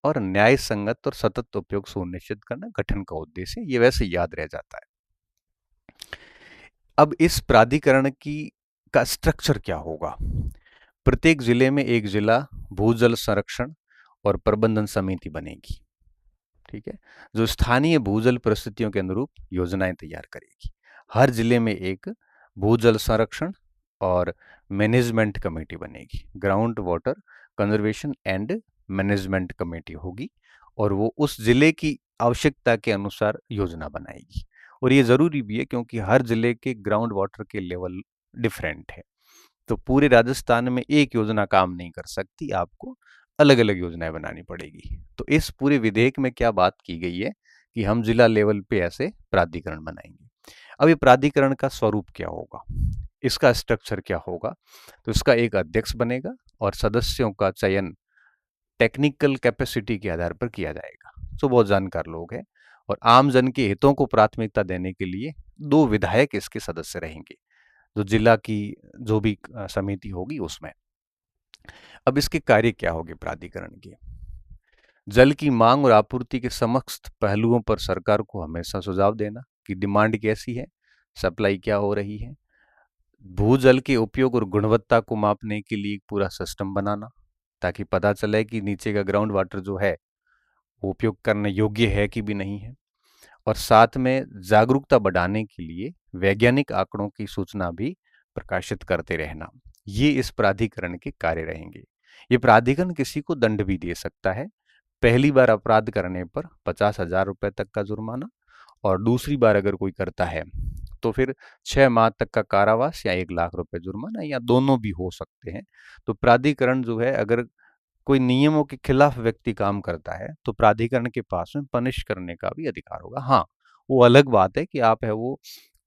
और न्याय संगत और सतत उपयोग सुनिश्चित करना गठन का उद्देश्य, ये वैसे याद रह जाता है। अब इस प्राधिकरण की का स्ट्रक्चर क्या होगा। प्रत्येक जिले में एक जिला भूजल संरक्षण और प्रबंधन समिति बनेगी, ठीक है, जो स्थानीय भूजल परिस्थितियों के अनुरूप योजनाएं तैयार करेगी। हर जिले में एक भूजल संरक्षण और मैनेजमेंट कमेटी बनेगी, ground water conservation and management committee होगी, और वो उस जिले की आवश्यकता के अनुसार योजना बनाएगी। और ये जरूरी भी है क्योंकि हर जिले के ग्राउंड वाटर के लेवल डिफरेंट है, तो पूरे राजस्थान में एक योजना काम नहीं कर सकती, आपको अलग अलग योजनाएं बनानी पड़ेगी। तो इस पूरे विधेयक में क्या बात की गई है कि हम जिला लेवल पे ऐसे प्राधिकरण बनाएंगे। अब ये प्राधिकरण का स्वरूप क्या होगा, इसका स्ट्रक्चर क्या होगा? तो इसका एक अध्यक्ष बनेगा और सदस्यों का चयन टेक्निकल कैपेसिटी के आधार पर किया जाएगा। जो बहुत जानकार लोग हैं, और आम जन के हितों को प्राथमिकता देने के लिए 2 विधायक इसके सदस्य रहेंगे, जो जिला की जो भी समिति होगी उसमें। अब इसके कार्य क्या होंगे प्राधिकरण के? जल की मांग और आपूर्ति के समस्त पहलुओं पर सरकार को हमेशा सुझाव देना कि डिमांड कैसी है, सप्लाई क्या हो रही है। भूजल के उपयोग और गुणवत्ता को मापने के लिए एक पूरा सिस्टम बनाना, ताकि पता चले कि नीचे का ग्राउंड वाटर जो है वो उपयोग करने योग्य है कि भी नहीं है। और साथ में जागरूकता बढ़ाने के लिए वैज्ञानिक आंकड़ों की सूचना भी प्रकाशित करते रहना। ये इस प्राधिकरण के कार्य रहेंगे। ये प्राधिकरण किसी को दंड भी दे सकता है। पहली बार अपराध करने पर 50,000 रुपए तक का जुर्माना, और दूसरी बार अगर कोई करता है तो फिर 6 माह तक का कारावास या 1 लाख रुपए जुर्माना, या दोनों भी हो सकते हैं। तो प्राधिकरण जो है, अगर कोई नियमों के खिलाफ व्यक्ति काम करता है तो प्राधिकरण के पास में पनिश करने का भी अधिकार होगा। हाँ, वो अलग बात है कि आप है वो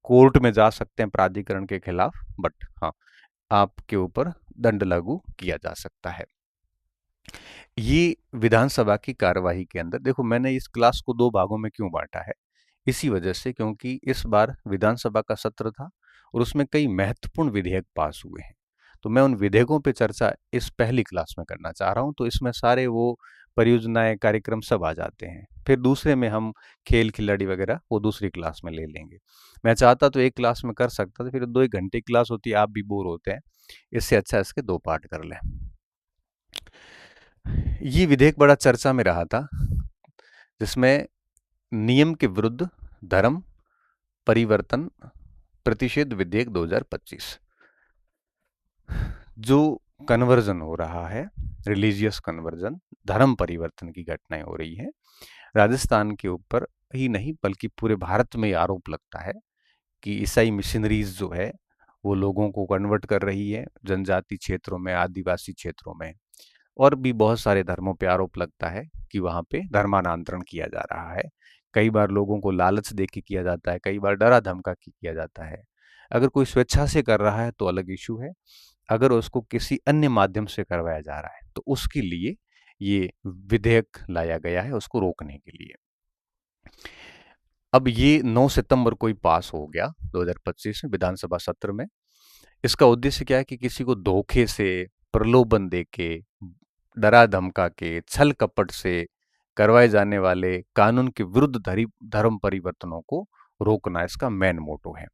कोर्ट में जा सकते हैं प्राधिकरण के खिलाफ, बट हाँ, आपके ऊपर दंड लागू किया जा सकता है। ये विधानसभा की कार्यवाही के अंदर, देखो मैंने इस क्लास को 2 भागों में क्यों बांटा है, इसी वजह से, क्योंकि इस बार विधानसभा का सत्र था और उसमें कई महत्वपूर्ण विधेयक पास हुए हैं। तो मैं उन विधेयकों पे चर्चा इस पहली क्लास में करना चाह रहा हूँ। तो इसमें सारे वो परियोजनाएं, कार्यक्रम सब आ जाते हैं। फिर दूसरे में हम खेल खिलाड़ी वगैरह वो दूसरी क्लास में ले लेंगे। मैं चाहता तो एक क्लास में कर सकता था, फिर 2 1 घंटे की क्लास होती है, आप भी बोर होते हैं। इससे अच्छा इसके 2 पार्ट कर लें। ये विधेयक बड़ा चर्चा में रहा था, जिसमें नियम के विरुद्ध धर्म परिवर्तन प्रतिषेध विधेयक 2025, जो कन्वर्जन हो रहा है, रिलीजियस कन्वर्जन, धर्म परिवर्तन की घटनाएं हो रही है। राजस्थान के ऊपर ही नहीं बल्कि पूरे भारत में आरोप लगता है कि ईसाई मिशनरीज जो है वो लोगों को कन्वर्ट कर रही है, जनजाति क्षेत्रों में, आदिवासी क्षेत्रों में, और भी बहुत सारे धर्मों पे आरोप लगता है कि वहाँ पे धर्मांतरण किया जा रहा है। कई बार लोगों को लालच दे के किया जाता है, कई बार डरा धमका के किया जाता है। अगर कोई स्वेच्छा से कर रहा है तो अलग इशू है, अगर उसको किसी अन्य माध्यम से करवाया जा रहा है तो उसके लिए ये विधेयक लाया गया है, उसको रोकने के लिए। अब ये 9 सितंबर को ही पास हो गया 2025 में विधानसभा सत्र में। इसका उद्देश्य क्या है कि किसी को धोखे से, प्रलोभन देके, डरा धमका के, छल कपट से करवाए जाने वाले कानून के विरुद्ध धर्म परिवर्तनों को रोकना इसका मेन मोटो है।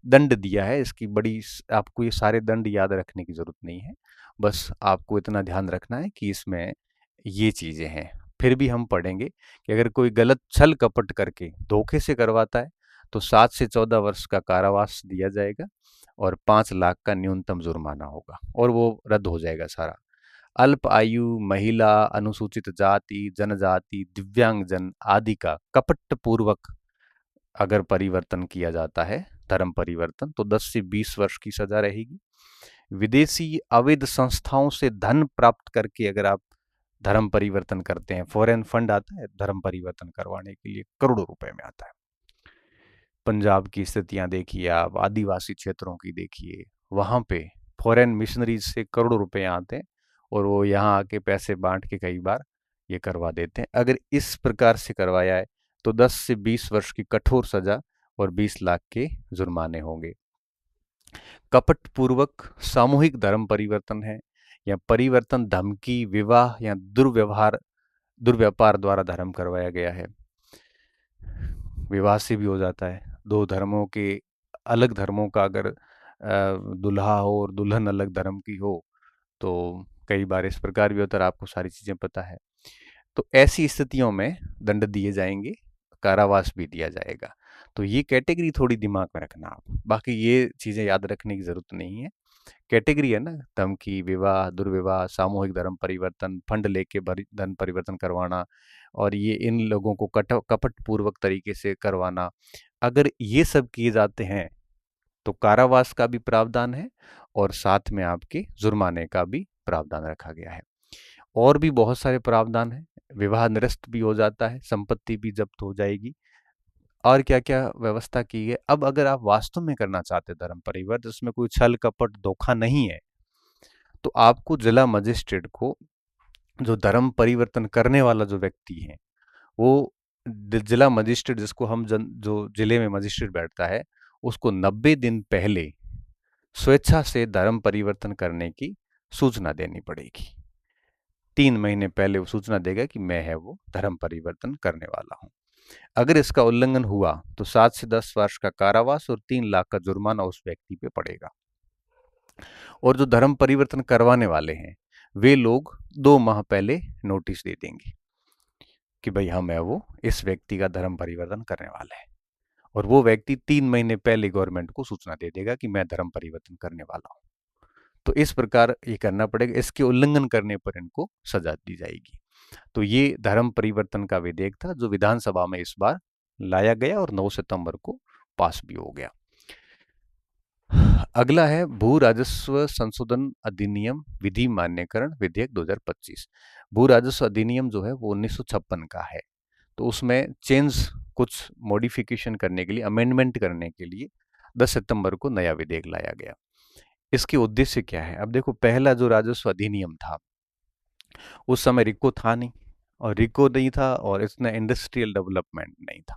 दंड दिया है इसकी बड़ी, आपको ये सारे दंड याद रखने की जरूरत नहीं है, बस आपको इतना ध्यान रखना है कि इसमें ये चीजें हैं। फिर भी हम पढ़ेंगे कि अगर कोई गलत छल कपट करके धोखे से करवाता है तो 7 से 14 वर्ष का कारावास दिया जाएगा और 5 लाख का न्यूनतम जुर्माना होगा, और वो रद्द हो जाएगा सारा। अल्प आयु, महिला, अनुसूचित जाति, जनजाति, दिव्यांगजन आदि का कपट पूर्वक अगर परिवर्तन किया जाता है, धर्म परिवर्तन, तो 10 से 20 वर्ष की सजा रहेगी। विदेशी अवैध संस्थाओं से धन प्राप्त करके अगर आप धर्म परिवर्तन करते हैं, फॉरेन फंड आता है धर्म परिवर्तन करवाने के लिए, करोड़ों रुपए में आता है। पंजाब की स्थितियां देखिए आप, आदिवासी क्षेत्रों की देखिए, वहां पे फॉरेन मिशनरीज से करोड़ों रुपए आते हैं और वो यहाँ आके पैसे बांट के कई बार ये करवा देते हैं। अगर इस प्रकार से करवाया है तो 10 से 20 वर्ष की कठोर सजा और 20 लाख के जुर्माने होंगे। कपट पूर्वक सामूहिक धर्म परिवर्तन है, या परिवर्तन धमकी, विवाह या दुर्व्यापार द्वारा धर्म करवाया गया है। विवाह से भी हो जाता है, 2 धर्मों के, अलग धर्मों का अगर दुल्हा हो और दुल्हन अलग धर्म की हो तो कई बार इस प्रकार भी होता है, आपको सारी चीजें पता है। तो ऐसी स्थितियों में दंड दिए जाएंगे, कारावास भी दिया जाएगा। तो ये कैटेगरी थोड़ी दिमाग में रखना आप, बाकी ये चीजें याद रखने की जरूरत नहीं है। कैटेगरी है ना, धमकी, विवाह, दुर्विवाह, सामूहिक धर्म परिवर्तन, फंड लेके धर्म परिवर्तन करवाना, और ये इन लोगों को कपट पूर्वक तरीके से करवाना, अगर ये सब किए जाते हैं तो कारावास का भी प्रावधान है और साथ में आपके जुर्माने का भी प्रावधान रखा गया है। और भी बहुत सारे प्रावधान हैं, विवाह निरस्त भी हो जाता है, संपत्ति भी जब्त हो जाएगी, और क्या क्या व्यवस्था की है। अब अगर आप वास्तव में करना चाहते धर्म परिवर्तन जिसमें कोई छल कपट धोखा नहीं है, तो आपको जिला मजिस्ट्रेट को, जो धर्म परिवर्तन करने वाला जो व्यक्ति है, वो जिला मजिस्ट्रेट जिसको हम जो जिले में मजिस्ट्रेट बैठता है, उसको 90 दिन पहले स्वेच्छा से धर्म परिवर्तन करने की सूचना देनी पड़ेगी। 3 महीने पहले वो सूचना देगा कि मैं है वो धर्म परिवर्तन करने वाला हूं। अगर इसका उल्लंघन हुआ तो 7 से 10 वर्ष का कारावास और 3 लाख का जुर्माना उस व्यक्ति पे पड़ेगा। और जो धर्म परिवर्तन करवाने वाले हैं, वे लोग 2 माह पहले नोटिस दे देंगे कि भाई हम है वो इस व्यक्ति का धर्म परिवर्तन करने वाला है, और वो व्यक्ति 3 महीने पहले गवर्नमेंट को सूचना दे देगा कि मैं धर्म परिवर्तन करने वाला हूं। तो इस प्रकार ये करना पड़ेगा, इसके उल्लंघन करने पर इनको सजा दी जाएगी। तो ये धर्म परिवर्तन का विधेयक था जो विधानसभा में इस बार लाया गया और 9 सितंबर को पास भी हो गया। अगला है भू राजस्व संशोधन अधिनियम विधि मान्यकरण विधेयक 2025। भू राजस्व अधिनियम जो है वो 1956 का है। तो उसमें चेंज, कुछ मॉडिफिकेशन करने के लिए, अमेंडमेंट करने के लिए 10 सितंबर को नया विधेयक लाया गया। इसके उद्देश्य क्या है? अब देखो, पहला जो राजस्व अधिनियम था उस समय रिको था नहीं, और रिको नहीं था और इतना इंडस्ट्रियल डेवलपमेंट नहीं था,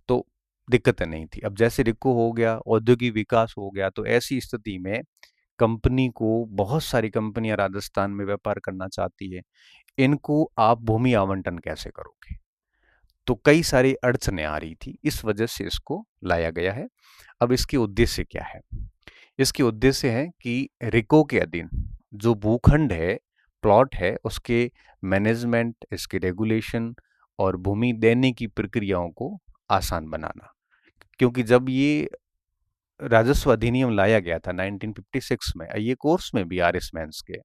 तो दिक्कतें नहीं थी। अब जैसे रिको हो गया, औद्योगिक विकास हो गया, तो ऐसी स्थिति में कंपनी को, बहुत सारी कंपनियां राजस्थान में व्यापार करना चाहती है, इनको आप भूमि आवंटन कैसे करोगे? तो कई सारी अड़चनें आ रही थी, इस वजह से इसको लाया गया है। अब इसके उद्देश्य क्या है? इसके उद्देश्य है कि रिको के अधीन जो भूखंड है, प्लॉट है, उसके मैनेजमेंट, इसके रेगुलेशन और भूमि देने की प्रक्रियाओं को आसान बनाना। क्योंकि जब ये राजस्व अधिनियम लाया गया था 1956 में, ये कोर्स में भी आर एस मेंस के,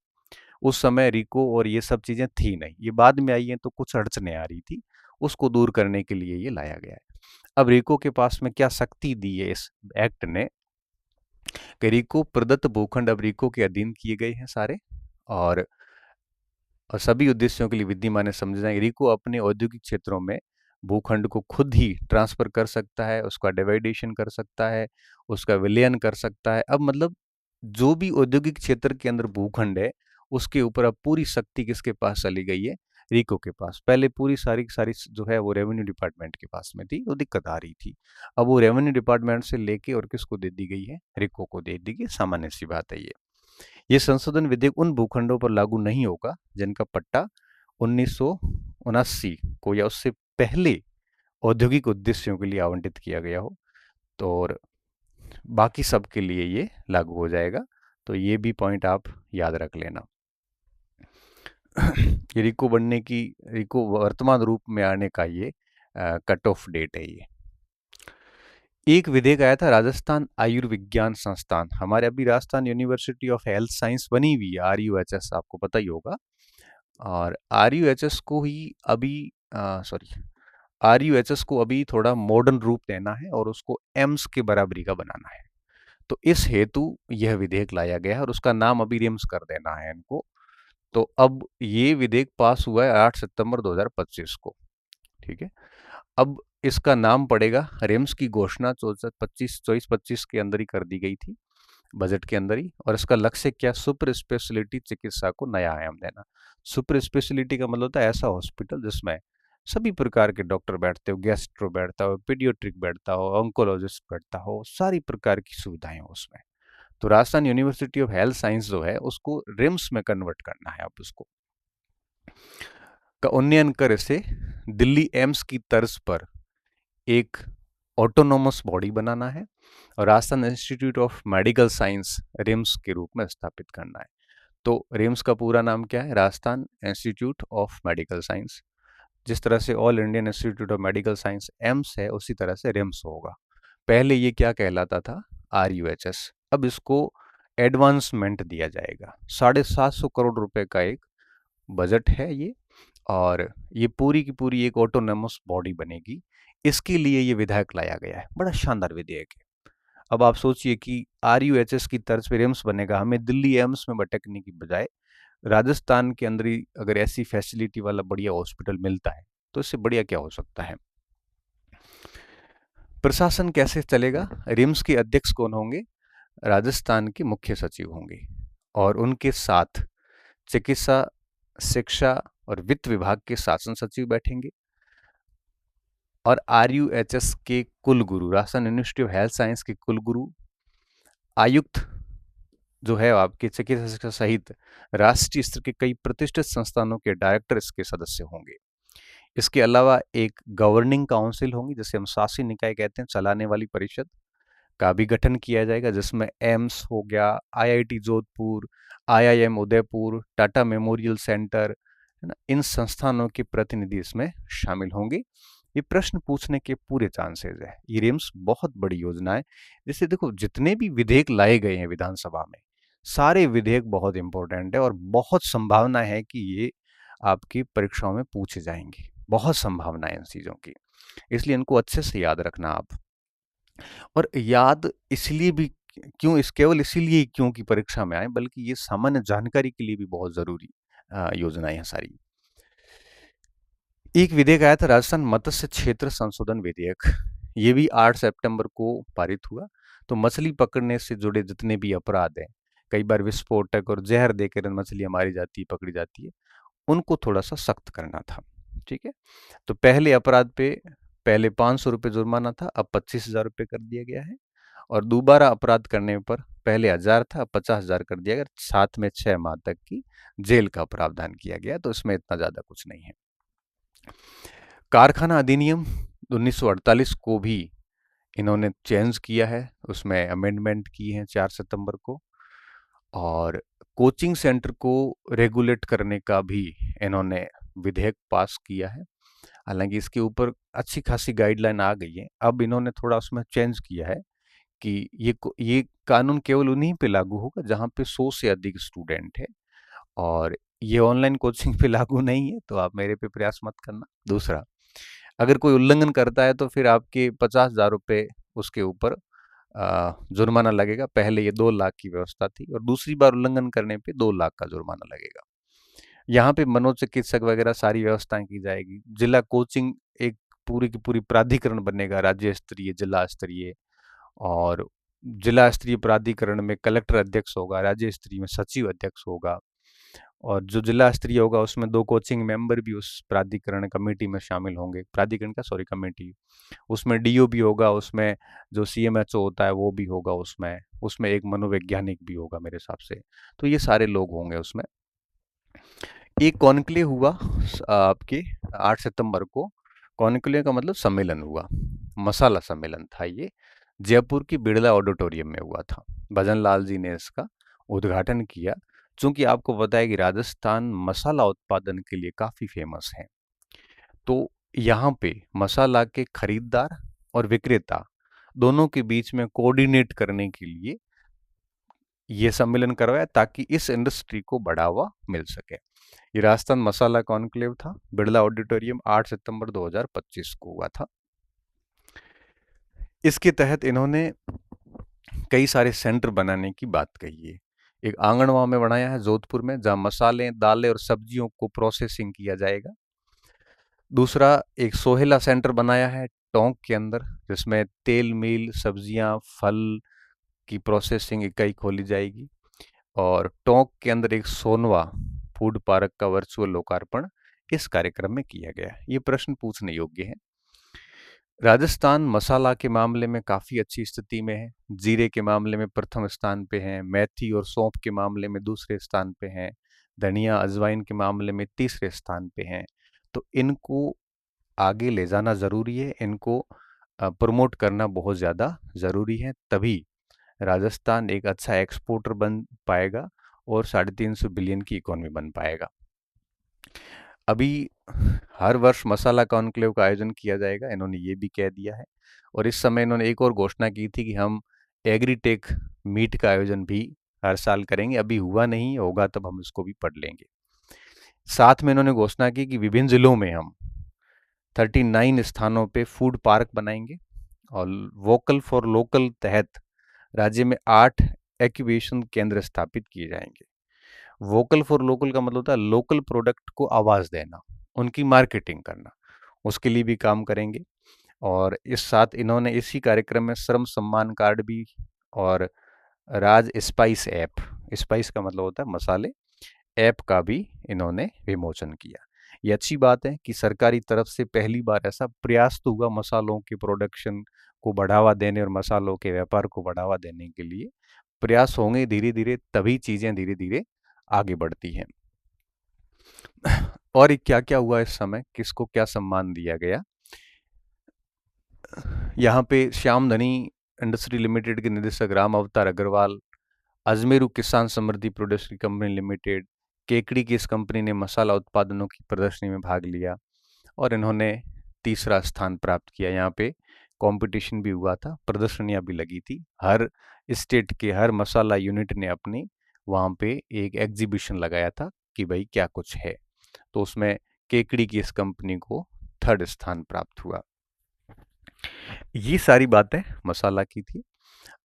उस समय रिको और ये सब चीजें थी नहीं, ये बाद में आई हैं, तो कुछ अड़चनें आ रही थी, उसको दूर करने के लिए ये लाया गया है। अब रिको के पास में क्या शक्ति दी है इस एक्ट ने, कि रिको प्रदत्त भूखंड अब रिको के अधीन किए गए हैं सारे, और सभी उद्देश्यों के लिए विद्यमान समझे जाएंगे। रिको अपने औद्योगिक क्षेत्रों में भूखंड को खुद ही ट्रांसफर कर सकता है, उसका डिवाइडेशन कर सकता है, उसका विलयन कर सकता है। अब मतलब जो भी औद्योगिक क्षेत्र के अंदर भूखंड है, उसके ऊपर अब पूरी शक्ति किसके पास चली गई है? रिको के पास। पहले पूरी सारी सारी जो है वो रेवेन्यू डिपार्टमेंट के पास में थी, वो दिक्कत आ रही थी। अब वो रेवेन्यू डिपार्टमेंट से लेके और किसको दे दी गई है? रिको को दे दी गई। सामान्य सी बात है ये संशोधन विधेयक उन भूखंडों पर लागू नहीं होगा जिनका पट्टा 1979 को या उससे पहले औद्योगिक उद्देश्यों के लिए आवंटित किया गया हो, तो और बाकी सब के लिए ये लागू हो जाएगा। तो ये भी पॉइंट आप याद रख लेना। ये रिको वर्तमान रूप में आने का ये कट ऑफ डेट है। ये एक विधेयक आया था, राजस्थान आयुर्विज्ञान संस्थान, हमारे अभी Rajasthan university of health science बनी हुई है, RUHS, आपको पता ही होगा। और RUHS को ही अभी सॉरी RUHS को अभी थोड़ा मॉडर्न रूप देना है और उसको एम्स के बराबरी का बनाना है। तो इस हेतु यह विधेयक लाया गया है और उसका नाम अभी रिम्स कर देना है इनको। तो अब ये विधेयक पास हुआ है 8 सितंबर 2025 को, ठीक है। अब इसका नाम पड़ेगा, रिम्स की घोषणा 24-25 के अंदर ही कर दी गई थी, बजट के अंदर ही। और इसका लक्ष्य क्या? सुपर स्पेशलिटी चिकित्सा को नया आयाम देना। सुपर स्पेशलिटी का मतलब होता है ऐसा हॉस्पिटल जिसमें सभी प्रकार के डॉक्टर बैठते हो, गैस्ट्रो बैठता हो, पीडियोट्रिक बैठता हो, ऑन्कोलॉजिस्ट बैठता हो, सारी प्रकार की सुविधाएं हो उसमें। तो Rajasthan university of health science जो है उसको रिम्स में कन्वर्ट करना है। अब उसको का उन्नयन कर इसे दिल्ली एम्स की तर्ज पर एक ऑटोनोमस बॉडी बनाना है और Rajasthan institute of medical science RIMS के रूप में स्थापित करना है। तो रिम्स का पूरा नाम क्या है? Rajasthan institute of medical science. जिस तरह से all Indian institute of medical science AIIMS है, उसी तरह से रिम्स होगा। पहले ये क्या कहलाता था? RUHS। अब इसको एडवांसमेंट दिया जाएगा। 750 करोड़ रुपए का एक बजट है ये, और ये पूरी की पूरी एक ऑटोनोमस बॉडी बनेगी। इसके लिए ये विधेयक लाया गया है, बड़ा शानदार विधेयक है। अब आप सोचिए कि RUHS की तर्ज पे रिम्स बनेगा, हमें दिल्ली एम्स में भटकने की बजाय राजस्थान के अंदर ही अगर ऐसी फैसिलिटी वाला बढ़िया हॉस्पिटल मिलता है, तो इससे बढ़िया क्या हो सकता है। प्रशासन कैसे चलेगा? रिम्स के अध्यक्ष कौन होंगे? राजस्थान के मुख्य सचिव होंगे और उनके साथ चिकित्सा, शिक्षा और वित्त विभाग के शासन सचिव बैठेंगे। और आरयूएचएस के कुलगुरु, Rajasthan university of health science के कुलगुरु, आयुक्त जो है आपके चिकित्सा शिक्षा सहित राष्ट्रीय स्तर के कई प्रतिष्ठित संस्थानों के डायरेक्टर इसके सदस्य होंगे। इसके अलावा एक गवर्निंग काउंसिल होंगी, जिसे हम शासी निकाय कहते हैं, चलाने वाली परिषद का भी गठन किया जाएगा, जिसमें एम्स हो गया, IIT Jodhpur, IIM Udaipur, Tata memorial centre, है ना, इन संस्थानों के प्रतिनिधि इसमें शामिल होंगे। ये प्रश्न पूछने के पूरे चांसेस है। ये रिम्स बहुत बड़ी योजना है। जैसे देखो, जितने भी विधेयक लाए गए हैं विधानसभा में, सारे विधेयक बहुत इंपॉर्टेंट है और बहुत संभावना है कि ये आपकी परीक्षाओं में पूछे जाएंगे। बहुत संभावना है इन चीजों की, इसलिए इनको अच्छे से याद रखना आप। और याद इसलिए भी क्यों, इस केवल इसीलिए क्यों कि परीक्षा में आए, बल्कि ये सामान्य जानकारी के लिए भी बहुत जरूरी योजनाएं हैं सारी। एक विधेयक आया था, राजस्थान मत्स्य क्षेत्र संशोधन विधेयक। ये भी 8 सितंबर को पारित हुआ। तो मछली पकड़ने से जुड़े जितने भी अपराध हैं, कई बार विस्फोटक और जहर देकर मछलियां मारी जाती है, पकड़ी जाती है, उनको थोड़ा सा सख्त करना था। ठीक है, तो पहले अपराध पे पहले 500 रुपये जुर्माना था, अब 25,000 रुपये कर दिया गया है। और दोबारा अपराध करने पर पहले 1,000 था, अब 50,000 कर दिया गया, साथ में 6 माह तक की जेल का प्रावधान किया गया। तो इसमें इतना ज्यादा कुछ नहीं है। कारखाना अधिनियम 1948 को भी इन्होंने चेंज किया है, उसमें अमेंडमेंट की है 4 सितंबर को। और कोचिंग सेंटर को रेगुलेट करने का भी इन्होंने विधेयक पास किया है। हालांकि इसके ऊपर अच्छी खासी गाइडलाइन आ गई है। अब इन्होंने थोड़ा उसमें चेंज किया है कि ये कानून केवल उन्हीं पे लागू होगा जहां पे 100 से अधिक स्टूडेंट है, और ये ऑनलाइन कोचिंग पे लागू नहीं है, तो आप मेरे पे प्रयास मत करना। दूसरा, अगर कोई उल्लंघन करता है तो फिर आपके 50,000 रुपये उसके ऊपर जुर्माना लगेगा। पहले ये 2 लाख की व्यवस्था थी, और दूसरी बार उल्लंघन करने पे 2 लाख का जुर्माना लगेगा। यहाँ पे मनोचिकित्सक वगैरह सारी व्यवस्थाएं की जाएगी। जिला कोचिंग एक पूरी की पूरी प्राधिकरण बनेगा, राज्य स्तरीय, जिला स्तरीय। और जिला स्तरीय प्राधिकरण में कलेक्टर अध्यक्ष होगा, राज्य स्तरीय में सचिव अध्यक्ष होगा। और जो जिला स्तरीय होगा उसमें 2 कोचिंग मेंबर भी उस प्राधिकरण कमेटी में शामिल होंगे, प्राधिकरण का सॉरी कमेटी। उसमें डीओ भी होगा, उसमें जो सीएमएचओ होता है वो भी होगा, उसमें एक मनोवैज्ञानिक भी होगा मेरे हिसाब से। तो ये सारे लोग होंगे उसमें। एक कॉन्क्लेव हुआ आपके 8 सितंबर को। कॉन्क्लेव का मतलब सम्मेलन हुआ, मसाला सम्मेलन था ये, जयपुर की बिड़ला ऑडिटोरियम में हुआ था। भजन लाल जी ने इसका उद्घाटन किया। चूंकि आपको पता है कि राजस्थान मसाला उत्पादन के लिए काफी फेमस है, तो यहाँ पे मसाला के खरीदार और विक्रेता दोनों के बीच में कोऑर्डिनेट करने के लिए ये सम्मेलन करवाया, ताकि इस इंडस्ट्री को बढ़ावा मिल सके। ये राजस्थान मसाला कॉन्क्लेव था, बिड़ला ऑडिटोरियम, 8 सितंबर 2025 को हुआ था। इसके तहत इन्होंने कई सारे सेंटर बनाने की बात कही है। एक आंगनबाड़ी में बनाया है जोधपुर में, जहां मसाले, दालें और सब्जियों को प्रोसेसिंग किया जाएगा। दूसरा, एक सोहेला सेंटर बनाया है टोंक के अंदर, जिसमें तेल मिल, सब्जियां, फल की प्रोसेसिंग इकाई खोली जाएगी। और टोंक के अंदर एक सोनवा फूड पार्क का वर्चुअल लोकार्पण इस कार्यक्रम में किया गया है। ये प्रश्न पूछने योग्य है। राजस्थान मसाला के मामले में काफी अच्छी स्थिति में है। जीरे के मामले में प्रथम स्थान पे हैं, मेथी और सौंफ के मामले में दूसरे स्थान पे हैं, धनिया अजवाइन के मामले में तीसरे स्थान पे हैं। तो इनको आगे ले जाना जरूरी है, इनको प्रमोट करना बहुत ज़्यादा ज़रूरी है, तभी राजस्थान एक अच्छा एक्सपोर्टर बन पाएगा और 350 बिलियन की इकोनॉमी बन पाएगा। अभी हर वर्ष मसाला कॉन्क्लेव का आयोजन किया जाएगा, इन्होंने ये भी कह दिया है। और इस समय इन्होंने एक और घोषणा की थी कि हम एग्रीटेक मीट का आयोजन भी हर साल करेंगे। अभी हुआ नहीं, होगा तब हम इसको भी पढ़ लेंगे। साथ में इन्होंने घोषणा की कि विभिन्न जिलों में हम 39 स्थानों पे फूड पार्क बनाएंगे, और वोकल फॉर लोकल तहत राज्य में 8 एक्यूबेशन केंद्र स्थापित किए जाएंगे। वोकल फॉर लोकल का मतलब होता है लोकल प्रोडक्ट को आवाज देना, उनकी मार्केटिंग करना, उसके लिए भी काम करेंगे। और इस साथ इन्होंने इसी कार्यक्रम में श्रम सम्मान कार्ड भी और राज स्पाइस ऐप, स्पाइस का मतलब होता है मसाले, ऐप का भी इन्होंने विमोचन किया। ये अच्छी बात है कि सरकारी तरफ से पहली बार ऐसा प्रयास तो हुआ मसालों के प्रोडक्शन को बढ़ावा देने और मसालों के व्यापार को बढ़ावा देने के लिए। प्रयास होंगे धीरे धीरे, तभी चीजें धीरे धीरे आगे बढ़ती हैं। और क्या क्या हुआ इस समय, किसको क्या सम्मान दिया गया। यहाँ पे श्यामधनी इंडस्ट्री लिमिटेड के निदेशक राम अवतार अग्रवाल, अजमेरू किसान समृद्धि प्रोडक्शन कंपनी लिमिटेड, केकड़ी की इस कंपनी ने मसाला उत्पादनों की प्रदर्शनी में भाग लिया और इन्होंने तीसरा स्थान प्राप्त किया। यहाँ पे कंपटीशन भी हुआ था, प्रदर्शनियां भी लगी थी, हर स्टेट के हर मसाला यूनिट ने अपनी वहाँ पे एक एग्जीबिशन लगाया था कि भाई क्या कुछ है। तो उसमें केकड़ी की इस कंपनी को थर्ड स्थान प्राप्त हुआ। ये सारी बातें मसाला की थी।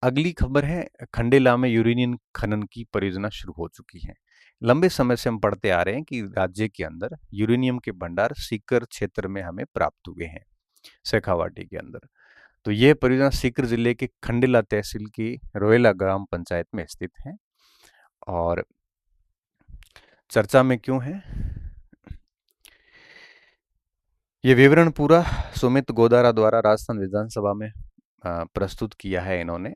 अगली खबर है, खंडेला में यूरेनियम खनन की परियोजना शुरू हो चुकी है। लंबे समय से हम पढ़ते आ रहे हैं कि राज्य के अंदर यूरेनियम के भंडार सीकर क्षेत्र में हमें प्राप्त हुए हैं, शेखावाटी के अंदर। तो यह परियोजना सीकर जिले के खंडेला तहसील की रोयला ग्राम पंचायत में स्थित है। और चर्चा में क्यों है, ये विवरण पूरा सुमित गोदारा द्वारा राजस्थान विधानसभा में प्रस्तुत किया है इन्होंने।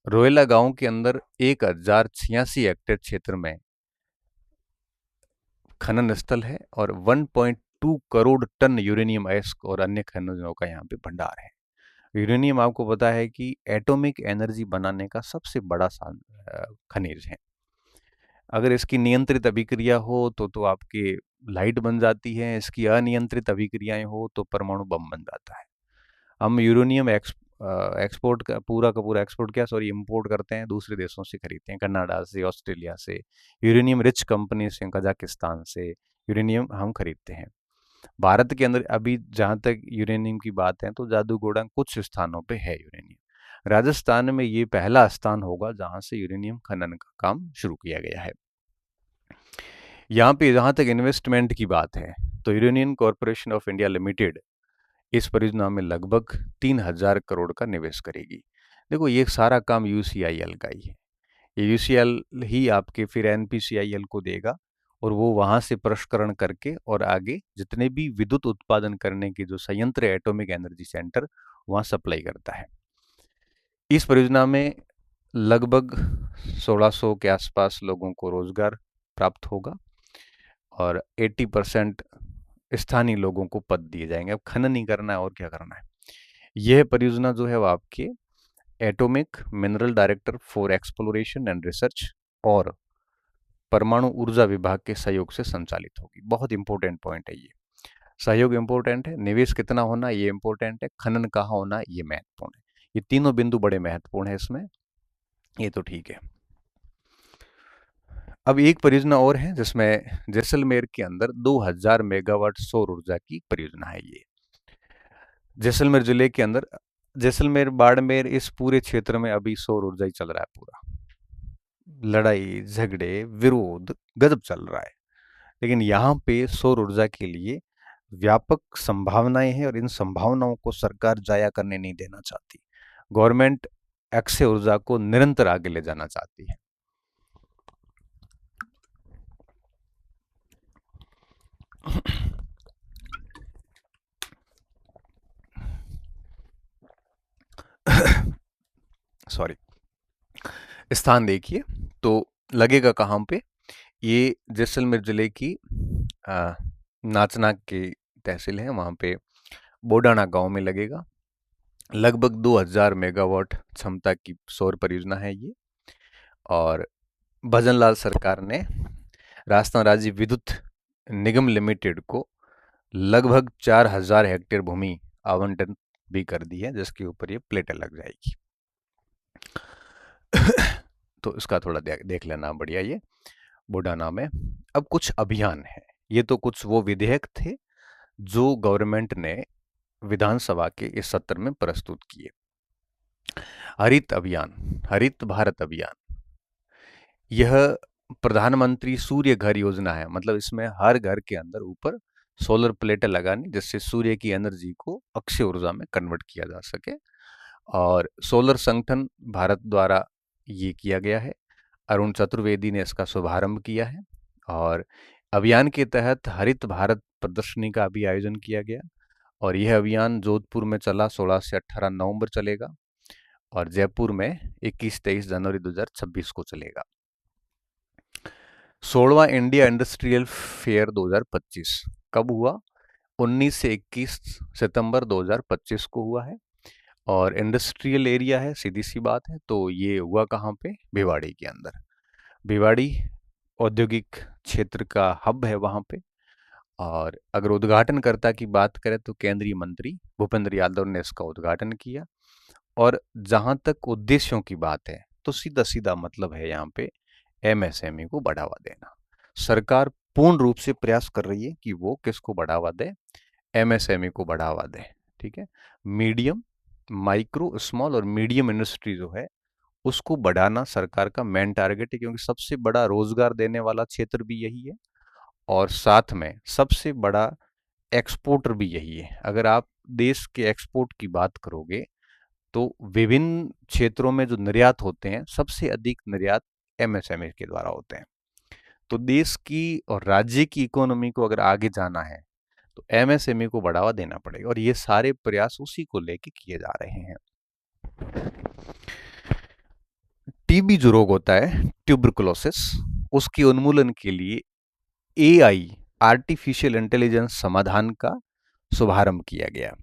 रोयला गांव के अंदर 1086 हेक्टेयर क्षेत्र में खनन स्थल है और 1.2 करोड़ टन यूरेनियम अयस्क और अन्य खनिजों का यहाँ पे भंडार है। यूरेनियम आपको पता है कि एटॉमिक एनर्जी बनाने का सबसे बड़ा खनिज है। अगर इसकी नियंत्रित अभिक्रिया हो तो आपके लाइट बन जाती है, इसकी अनियंत्रित अभिक्रियाएं हो तो परमाणु बम बन जाता है। हम यूरेनियम एक्सपोर्ट का पूरा एक्सपोर्ट क्या सॉरी इंपोर्ट करते हैं, दूसरे देशों से खरीदते हैं, कनाडा से, ऑस्ट्रेलिया से, यूरेनियम रिच कंपनी से, कजाकिस्तान से यूरेनियम हम खरीदते हैं। भारत के अंदर अभी जहाँ तक यूरेनियम की बात है तो जादूगोड़ा कुछ स्थानों पे है यूरेनियम। राजस्थान में ये पहला स्थान होगा जहाँ से यूरेनियम खनन का काम शुरू किया गया है। यहाँ पे जहाँ तक इन्वेस्टमेंट की बात है तो uranium corporation of India limited इस परियोजना में लगभग 3000 करोड़ का निवेश करेगी। देखो ये सारा काम यूसीआईएल का ही है। ये यूसीएल ही आपके फिर एनपीसीआईएल को देगा और वो वहां से प्रसंस्करण करके और आगे जितने भी विद्युत उत्पादन करने के जो संयंत्र है, एटॉमिक एनर्जी सेंटर, वहां सप्लाई करता है। इस परियोजना में लगभग 1600 के आसपास लोगों को रोजगार प्राप्त होगा और 80% स्थानीय लोगों को पद दिए जाएंगे। अब खनन नहीं करना है और क्या करना है। यह परियोजना जो है वो आपके atomic mineral director for exploration and research और परमाणु ऊर्जा विभाग के सहयोग से संचालित होगी। बहुत इंपॉर्टेंट पॉइंट है ये। सहयोग इंपॉर्टेंट है, निवेश कितना होना ये इंपॉर्टेंट है, खनन कहाँ होना ये महत्वपूर्ण है। ये तीनों बिंदु बड़े महत्वपूर्ण है इसमें, ये तो ठीक है। अब एक परियोजना और है जिसमें जैसलमेर के अंदर 2000 मेगावाट सौर ऊर्जा की परियोजना है। ये जैसलमेर जिले के अंदर, जैसलमेर बाड़मेर इस पूरे क्षेत्र में अभी सौर ऊर्जा ही चल रहा है पूरा। लड़ाई झगड़े विरोध गजब चल रहा है, लेकिन यहाँ पे सौर ऊर्जा के लिए व्यापक संभावनाएं हैं और इन संभावनाओं को सरकार जाया करने नहीं देना चाहती। गवर्नमेंट अक्षय ऊर्जा को निरंतर आगे ले जाना चाहती है। सॉरी, स्थान देखिए तो लगेगा कहाँ पे, ये जैसलमेर जिले की नाचना की तहसील है, वहाँ पे बोडाना गांव में लगेगा। लगभग 2000 मेगावाट क्षमता की सौर परियोजना है ये। और भजनलाल सरकार ने राजस्थान राज्य विद्युत निगम लिमिटेड को लगभग 4000 हेक्टेयर भूमि आवंटन भी कर दी है, जिसके ऊपर ये प्लेटें लग जाएगी। तो इसका थोड़ा देख लेना बढ़िया ये बुडाना में। अब कुछ अभियान है, ये तो कुछ वो विधेयक थे जो गवर्नमेंट ने विधानसभा के इस सत्र में प्रस्तुत किए। हरित अभियान, हरित भारत अभियान, यह प्रधानमंत्री सूर्य घर योजना है। मतलब इसमें हर घर के अंदर ऊपर सोलर प्लेटें लगानी, जिससे सूर्य की एनर्जी को अक्षय ऊर्जा में कन्वर्ट किया जा सके। और सोलर संगठन भारत द्वारा ये किया गया है। अरुण चतुर्वेदी ने इसका शुभारंभ किया है। और अभियान के तहत हरित भारत प्रदर्शनी का भी आयोजन किया गया। और यह अभियान जोधपुर में चला, 16 से 18 नवंबर चलेगा। और जयपुर में 21-23 जनवरी 2026 को चलेगा। 16वां इंडिया इंडस्ट्रियल फेयर 2025 कब हुआ? 19 से 21 सितंबर 2025 को हुआ है। और इंडस्ट्रियल एरिया है, सीधी सी बात है, तो ये हुआ कहाँ पे? भिवाड़ी के अंदर। भिवाड़ी औद्योगिक क्षेत्र का हब है वहाँ पे। और अगर उद्घाटनकर्ता की बात करें तो केंद्रीय मंत्री भूपेंद्र यादव ने इसका उद्घाटन किया। और जहाँ तक उद्देश्यों की बात है तो सीधा सीधा मतलब है यहाँ पे एमएसएमई को बढ़ावा देना। सरकार पूर्ण रूप से प्रयास कर रही है कि वो किसको बढ़ावा दे? एमएसएमई को बढ़ावा दे। ठीक है, मीडियम, माइक्रो, स्मॉल और मीडियम इंडस्ट्री जो है उसको बढ़ाना सरकार का मेन टारगेट है, क्योंकि सबसे बड़ा रोजगार देने वाला क्षेत्र भी यही है और साथ में सबसे बड़ा एक्सपोर्टर भी यही है। अगर आप देश के एक्सपोर्ट की बात करोगे तो विभिन्न क्षेत्रों में जो निर्यात होते हैं, सबसे अधिक निर्यात एमएसएमई के द्वारा होते हैं। तो देश की और राज्य की इकोनॉमी को अगर आगे जाना है तो एमएसएमई को बढ़ावा देना पड़ेगा, और ये सारे प्रयास उसी को लेके किए जा रहे हैं। टीबी जो रोग होता है, ट्यूबरकुलोसिस, उसके उन्मूलन के लिए एआई, आर्टिफिशियल इंटेलिजेंस समाधान का शुभारंभ किया गया।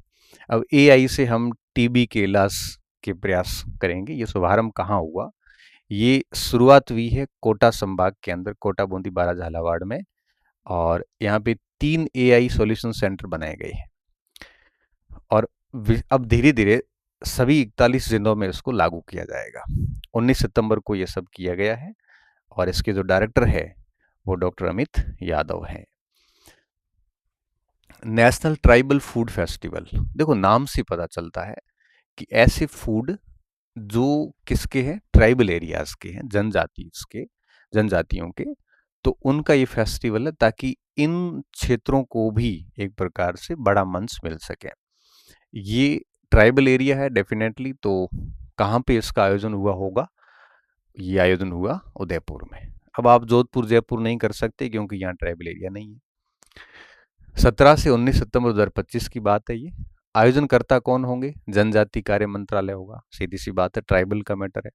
अब एआई से हम टीबी के इलाज के प्रयास करेंगे। ये शुभारंभ कहाँ हुआ? ये शुरुआत हुई है कोटा संभाग के अंदर, कोटा, बूंदी, बारा, झालावाड़ में। और यहाँ पे 3 एआई सॉल्यूशन सेंटर बनाए गए हैं। और अब धीरे धीरे सभी 41 जिलों में इसको लागू किया जाएगा। 19 सितंबर को ये सब किया गया है। और इसके जो डायरेक्टर है वो डॉक्टर अमित यादव हैं। नेशनल ट्राइबल फूड फेस्टिवल, देखो नाम से पता चलता है कि ऐसे फूड जो किसके हैं? ट्राइबल एरियाज के हैं, जनजातियों के। तो उनका ये फेस्टिवल है ताकि इन क्षेत्रों को भी एक प्रकार से बड़ा मंच मिल सके। ये ट्राइबल एरिया है डेफिनेटली। तो कहाँ पे इसका आयोजन हुआ होगा? ये आयोजन हुआ उदयपुर में। अब आप जोधपुर, जयपुर नहीं कर सकते क्योंकि यहाँ ट्राइबल एरिया नहीं है। 17 से 19 सितंबर 2025 की बात है ये। आयोजनकर्ता कौन होंगे? जनजाति कार्य मंत्रालय होगा, सीधी सी बात है, ट्राइबल का मैटर है।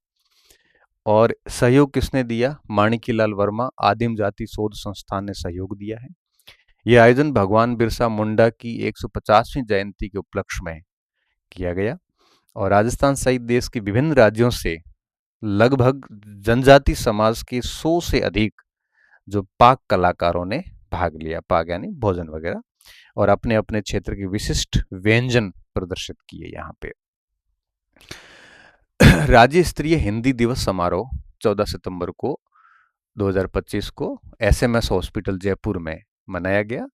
और सहयोग किसने दिया? माणिक्यलाल वर्मा आदिम जाति शोध संस्थान ने सहयोग दिया है। यह आयोजन भगवान बिरसा मुंडा की 150वीं जयंती के उपलक्ष्य में किया गया। और राजस्थान सहित देश के विभिन्न राज्यों से लगभग जनजाति समाज के 100 से अधिक जो पाक कलाकारों ने भाग लिया। पाक यानी भोजन वगैरह। और अपने अपने क्षेत्र के विशिष्ट व्यंजन प्रदर्शित किए यहाँ पे। राज्य स्तरीय हिंदी दिवस समारोह 14 सितंबर को 2025 को एसएमएस हॉस्पिटल जयपुर में मनाया गया।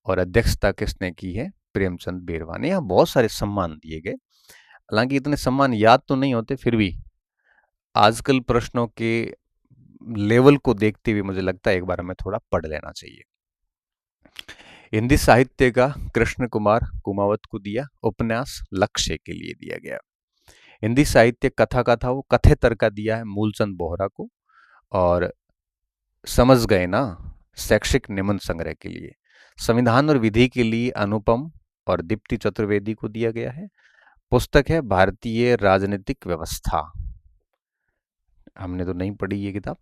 और अध्यक्षता किसने की है? प्रेमचंद बेरवा ने। यहाँ बहुत सारे सम्मान दिए गए। हालांकि इतने सम्मान याद तो नहीं होते, फिर भी आजकल प्रश्नों के लेवल को देखते हुए मुझे लगता है एक बार हमें थोड़ा पढ़ लेना चाहिए। हिंदी साहित्य का कृष्ण कुमार कुमावत को दिया। उपन्यास लक्ष्य के लिए दिया गया। हिंदी साहित्य कथा का था वो कथेतर का दिया है मूलचंद बोहरा को। और समझ गए ना, शैक्षिक निबंध संग्रह के लिए। संविधान और विधि के लिए अनुपम और दीप्ति चतुर्वेदी को दिया गया है। पुस्तक है भारतीय राजनीतिक व्यवस्था। हमने तो नहीं पढ़ी ये किताब।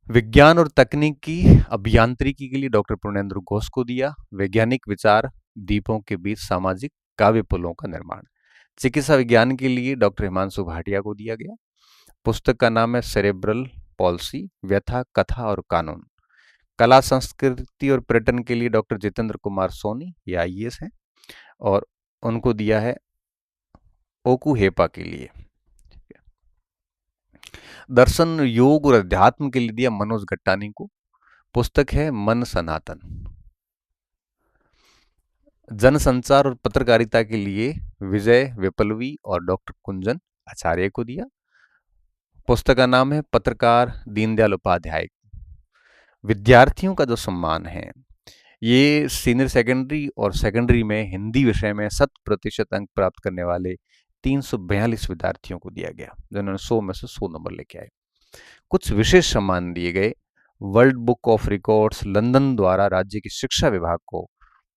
विज्ञान और तकनीकी अभियांत्रिकी के लिए डॉक्टर पूर्णेंद्र घोष को दिया। वैज्ञानिक विचार दीपों के बीच सामाजिक काव्य पुलों का निर्माण। चिकित्सा विज्ञान के लिए डॉक्टर हिमांशु भाटिया को दिया गया। पुस्तक का नाम है सेरेब्रल पॉल्सी, व्यथा, कथा और कानून। कला संस्कृति और पर्यटन के लिए डॉक्टर जितेंद्र कुमार सोनी, ये आईएएस हैं, और उनको दिया है ओकू हेपा के लिए। दर्शन, योग और अध्यात्म के लिए दिया मनोज गट्टानी को। पुस्तक है मन सनातन। जनसंचार और पत्रकारिता के लिए विजय विपलवी और डॉक्टर कुंजन आचार्य को दिया। पुस्तक का नाम है पत्रकार दीनदयाल उपाध्याय। विद्यार्थियों का जो सम्मान है ये सीनियर सेकेंडरी और सेकेंडरी में हिंदी विषय में 100% अंक प्राप्त करने वाले 342 विद्यार्थियों को दिया गया, जिन्होंने 100 में से 100 नंबर लेके आए। कुछ विशेष सम्मान दिए गए। World book of records London द्वारा राज्य की शिक्षा विभाग को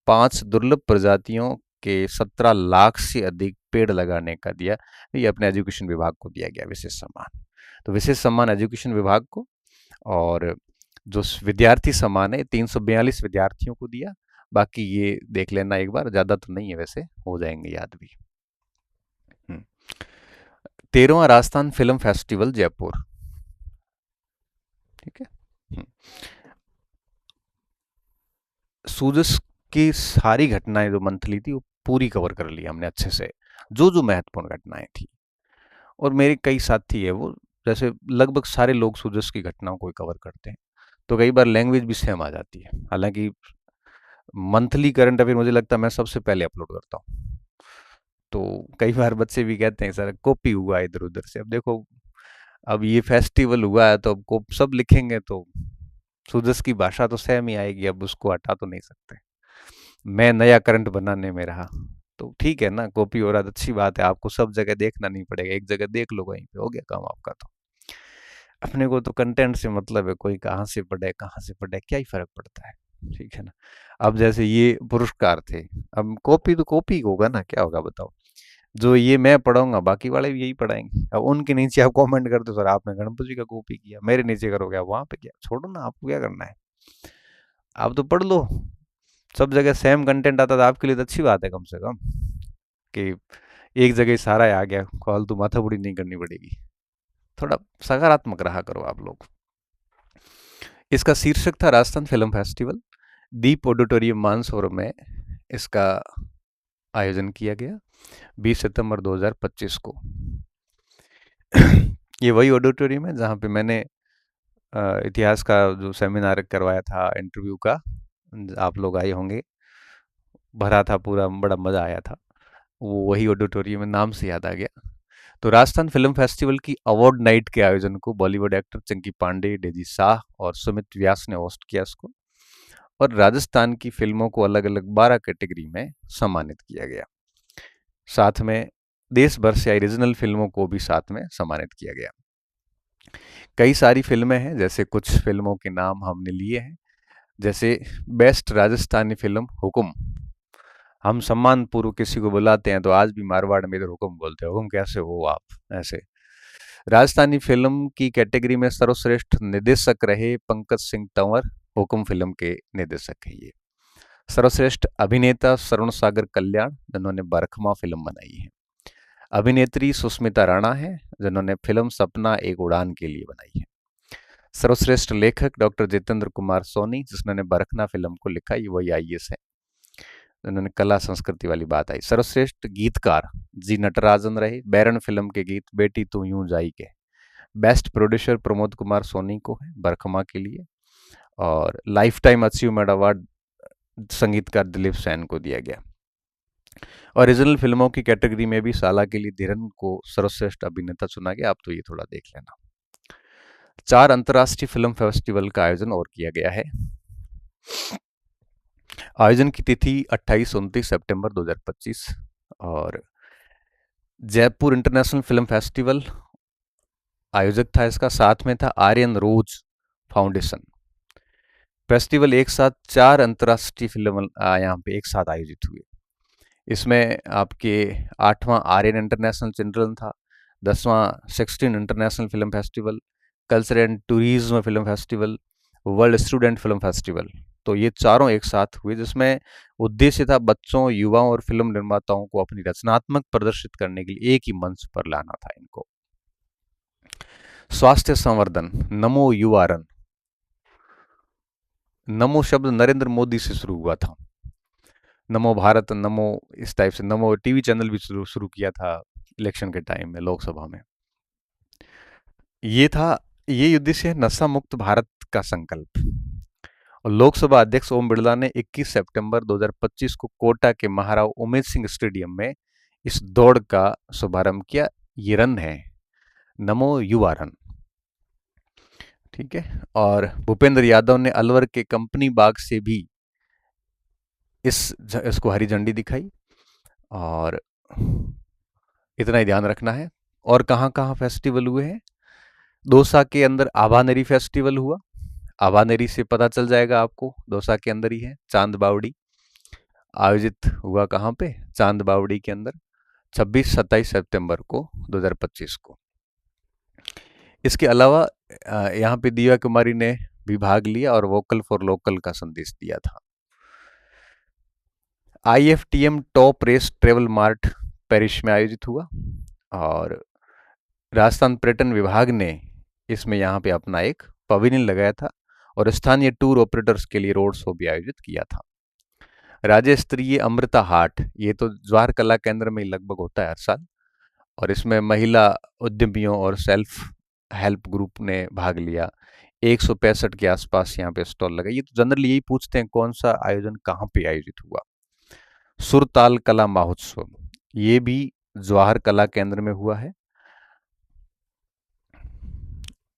5 दुर्लभ प्रजातियों के 17 लाख से अधिक पेड़ लगाने का दिया। ये अपने एजुकेशन विभाग को दिया गया विशेष सम्मान। तो विशेष सम्मान एजुकेशन विभाग को, और जो विद्यार्थी सम्मान है 342 विद्यार्थियों को दिया। बाकी ये देख लेना एक बार, ज़्यादा तो नहीं है वैसे, हो जाएंगे याद भी। 13वां राजस्थान फिल्म फेस्टिवल जयपुर। ठीक है। सूजस की सारी घटनाएं जो मंथली थी वो पूरी कवर कर ली हमने अच्छे से, जो जो महत्वपूर्ण घटनाएं थी। और मेरे कई साथी है वो, जैसे लगभग सारे लोग सूजस की घटनाओं को कवर करते हैं, तो कई बार लैंग्वेज भी सेम आ जाती है। हालांकि मंथली करंट अफेयर मुझे लगता है मैं सबसे पहले अपलोड करता हूँ, तो कई बार बच्चे भी कहते हैं सर कॉपी हुआ इधर उधर से। अब देखो, अब ये फेस्टिवल हुआ है तो अब को सब लिखेंगे तो सूजस की भाषा तो सेम ही आएगी, अब उसको हटा तो नहीं सकते। मैं नया करंट बनाने में रहा, तो ठीक है ना, कॉपी हो रहा तो अच्छी बात है, आपको सब जगह देखना नहीं पड़ेगा, एक जगह देख लो, वहीं पे हो गया काम आपका। तो अपने को तो कंटेंट से मतलब है, कोई कहाँ से पढ़े क्या ही फर्क पड़ता है। ठीक है ना। अब जैसे ये पुरस्कार थे, अब कॉपी तो कॉपी होगा ना, क्या होगा बताओ। जो ये मैं पढ़ाऊंगा बाकी वाले भी यही पढ़ाएंगे। अब उनके नीचे आप कमेंट कर दो सर आपने गणपति जी का कॉपी किया, मेरे नीचे करोगे आप वहां पे क्या, छोड़ो ना, आपको क्या करना है, आप तो पढ़ लो। सब जगह सेम कंटेंट आता था आपके लिए तो अच्छी बात है, कम से कम कि एक जगह सारा आ गया, फालतू माथाबुड़ी नहीं करनी पड़ेगी। थोड़ा सकारात्मक रहा करो आप लोग। इसका शीर्षक था राजस्थान फिल्म फेस्टिवल। दीप ऑडिटोरियम मानसरोवर में इसका आयोजन किया गया 20 सितंबर 2025 को। ये वही ऑडिटोरियम है जहाँ पे मैंने इतिहास का जो सेमिनार करवाया था, इंटरव्यू का, आप लोग आए होंगे, भरा था पूरा, बड़ा मज़ा आया था। वो वही ऑडिटोरियम में, नाम से याद आ गया। तो राजस्थान फिल्म फेस्टिवल की अवार्ड नाइट के आयोजन को बॉलीवुड एक्टर चंकी पांडे, डेजी शाह और सुमित व्यास ने होस्ट किया इसको। और राजस्थान की फिल्मों को अलग अलग 12 कैटेगरी में सम्मानित किया गया। साथ में देश भर से आई रीजनल फिल्मों को भी साथ में सम्मानित किया गया। कई सारी फिल्में हैं, जैसे कुछ फिल्मों के नाम हमने लिए हैं, जैसे बेस्ट राजस्थानी फिल्म हुकुम। हम सम्मान पूर्व किसी को बुलाते हैं तो आज भी मारवाड़ में इधर हुकुम बोलते हैं, हुकुम कैसे हो आप, ऐसे। राजस्थानी फिल्म की कैटेगरी में सर्वश्रेष्ठ निर्देशक रहे पंकज सिंह तंवर, हुकुम फिल्म के निर्देशक है ये। सर्वश्रेष्ठ अभिनेता सरुण सागर कल्याण, जिन्होंने बरखमा फिल्म बनाई है। अभिनेत्री सुष्मिता राणा है, जिन्होंने फिल्म सपना एक उड़ान के लिए बनाई है। सर्वश्रेष्ठ लेखक डॉक्टर जितेंद्र कुमार सोनी, जिन्होंने बरखना फिल्म को लिखा, ये वही आईएएस है, उन्होंने कला संस्कृति वाली बात आई। सर्वश्रेष्ठ गीतकार जी नटराजन रहे, बैरन फिल्म के गीत बेटी तू यूं जाई के। बेस्ट प्रोड्यूसर प्रमोद कुमार सोनी को है बरखमा के लिए। और लाइफ टाइम अचीवमेंट अवार्ड संगीतकार दिलीप सैन को दिया गया। ओरिजिनल फिल्मों की कैटेगरी में भी साला के लिए धीरन को सर्वश्रेष्ठ अभिनेता चुना गया। आप तो ये थोड़ा देख लेना। 4 अंतर्राष्ट्रीय फिल्म फेस्टिवल का आयोजन और किया गया है। आयोजन की तिथि 28-29 सितंबर 2025। और जयपुर इंटरनेशनल फिल्म फेस्टिवल आयोजक था इसका, साथ में था आर्यन रोज फाउंडेशन। फेस्टिवल एक साथ 4 अंतर्राष्ट्रीय फिल्म यहाँ पे एक साथ आयोजित हुए। इसमें आपके 8वां आर्यन इंटरनेशनल चिल्ड्रन था, 10वां 16 international film festival, culture and tourism film festival, world student film festival. तो ये चारों एक साथ हुए, जिसमें उद्देश्य था बच्चों, युवाओं और फिल्म निर्माताओं को अपनी रचनात्मक प्रदर्शित करने के लिए एक ही मंच पर लाना था इनको। स्वास्थ्य संवर्धन, नमो युवारन। नमो शब्द नरेंद्र मोदी से शुरू हुआ था। नमो भारत, नमो, इस टाइप से नमो टीवी चैनल भी शुरू किया था इलेक्शन के टाइम में, लोकसभा में। ये था, ये उद्देश्य है नशा मुक्त भारत का संकल्प। और लोकसभा अध्यक्ष ओम बिरला ने 21 सितंबर 2025 को कोटा के महाराव उमेश सिंह स्टेडियम में इस दौड़ का शुभारंभ किया। ये रन है नमो युवा रन। ठीक है। और भूपेंद्र यादव ने अलवर के कंपनी बाग से भी इसको हरी झंडी दिखाई। और इतना ही ध्यान रखना है। और कहाँ कहाँ फेस्टिवल हुए हैं? दौसा के अंदर आभानेरी फेस्टिवल हुआ। आभानेरी से पता चल जाएगा आपको, दौसा के अंदर ही है। चांद बावड़ी आयोजित हुआ कहाँ पे? चांद बावड़ी के अंदर, 26-27 सितंबर को 2025 को। इसके अलावा यहाँ पे दिव्या कुमारी ने भी भाग लिया और वोकल फॉर लोकल का संदेश दिया था। IFTM Top Resa travel mart Paris में आयोजित हुआ और राजस्थान पर्यटन विभाग ने इसमें यहाँ पे अपना एक पवेलियन लगाया था और स्थानीय टूर ऑपरेटर्स के लिए रोड शो भी आयोजित किया था। राज्य स्तरीय अमृता हाट, ये तो जवाहर कला केंद्र में लगभग होता है हर साल, और इसमें महिला उद्यमियों और सेल्फ हेल्प ग्रुप ने भाग लिया। 165 के आसपास यहाँ पे स्टॉल लगा। ये तो जनरली यही पूछते हैं कौन सा आयोजन कहाँ पे आयोजित हुआ। सुरताल कला महोत्सव, ये भी जवाहर कला केंद्र में हुआ है।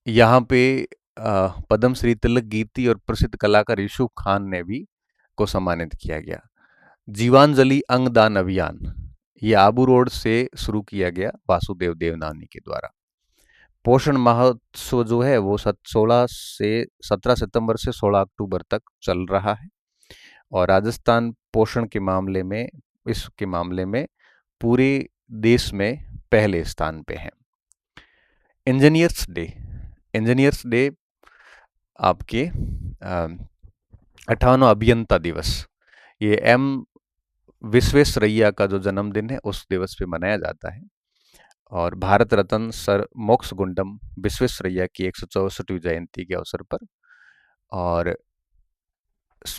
यहाँ पे पद्म श्री तिलक कीर्ति और प्रसिद्ध कलाकार यूसुफ खान ने भी को सम्मानित किया गया। जीवांजलि अंगदान अभियान, ये आबू रोड से शुरू किया गया वासुदेव देवनानी के द्वारा। पोषण महोत्सव जो है वो 17 सितंबर से 16 अक्टूबर तक चल रहा है और राजस्थान पोषण के मामले में, इसके मामले में पूरे देश में पहले स्थान पे है। इंजीनियर्स डे, इंजीनियर्स डे आपके 58वां अभियंता दिवस, ये एम विश्वेश्वरैया का जो जन्मदिन है उस दिवस पे मनाया जाता है और भारत रत्न सर मोक्षगुंडम विश्वेश्वरैया की 164वीं जयंती के अवसर पर और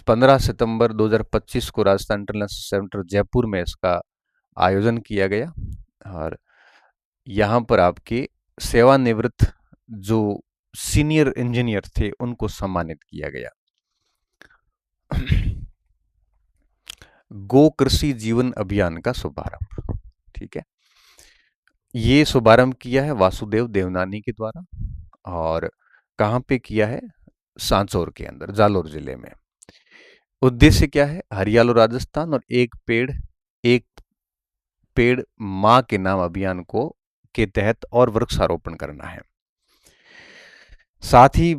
15 सितंबर 2025 को राजस्थान इंटरनेशनल सेंटर जयपुर में इसका आयोजन किया गया और यहाँ पर आपके सेवानिवृत्त जो सीनियर इंजीनियर थे उनको सम्मानित किया गया। गो कृषि जीवन अभियान का शुभारंभ, ठीक है, ये शुभारंभ किया है वासुदेव देवनानी के द्वारा और कहाँ पे किया है? सांचौर के अंदर, जालोर जिले में। उद्देश्य क्या है? हरियालो राजस्थान और एक पेड़ माँ के नाम अभियान को के तहत और वृक्षारोपण करना है। साथ ही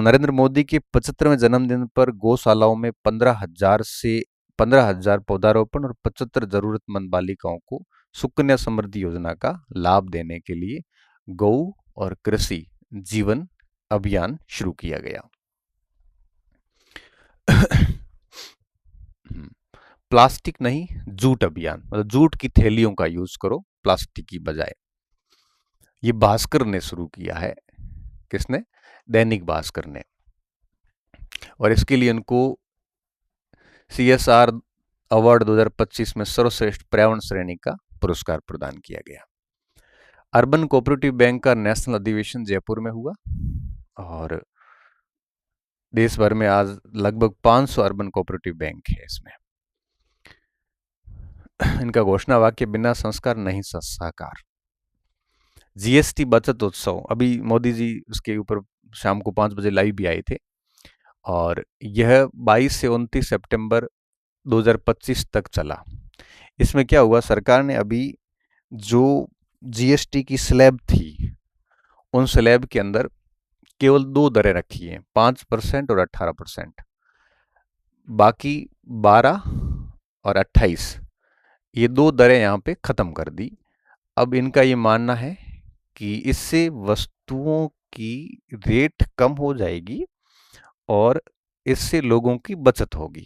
नरेंद्र मोदी के 75वें जन्मदिन पर गौशालाओं में 15,000 पौधारोपण और 75 जरूरतमंद बालिकाओं को सुकन्या समृद्धि योजना का लाभ देने के लिए गौ और कृषि जीवन अभियान शुरू किया गया। प्लास्टिक नहीं, जूट अभियान, मतलब जूट की थैलियों का यूज करो प्लास्टिक की बजाय। ये भास्कर ने शुरू किया है। किसने? दैनिक भास्कर ने। और इसके लिए उनको CSR अवार्ड 2025 में सर्वश्रेष्ठ पर्यावरण श्रेणी का पुरस्कार प्रदान किया गया। अर्बन कोऑपरेटिव बैंक का नेशनल अधिवेशन जयपुर में हुआ और देश भर में आज लगभग 500 अर्बन कोऑपरेटिव बैंक है इसमें। इनका घोषणा वाक्य बिना संस्कार नहीं साकार। GST बचत उत्सव, अभी मोदी जी उसके ऊपर शाम को 5 बजे लाइव भी आए थे और यह 22 से 29 सितंबर 2025 तक चला। इसमें क्या हुआ? सरकार ने अभी जो GST की स्लैब थी उन स्लैब के अंदर केवल 2 दरें रखी हैं, 5% और 18%। बाकी 12 और 28, ये 2 दरें यहाँ पे खत्म कर दी। अब इनका ये मानना है कि इससे वस्तुओं की रेट कम हो जाएगी और इससे लोगों की बचत होगी।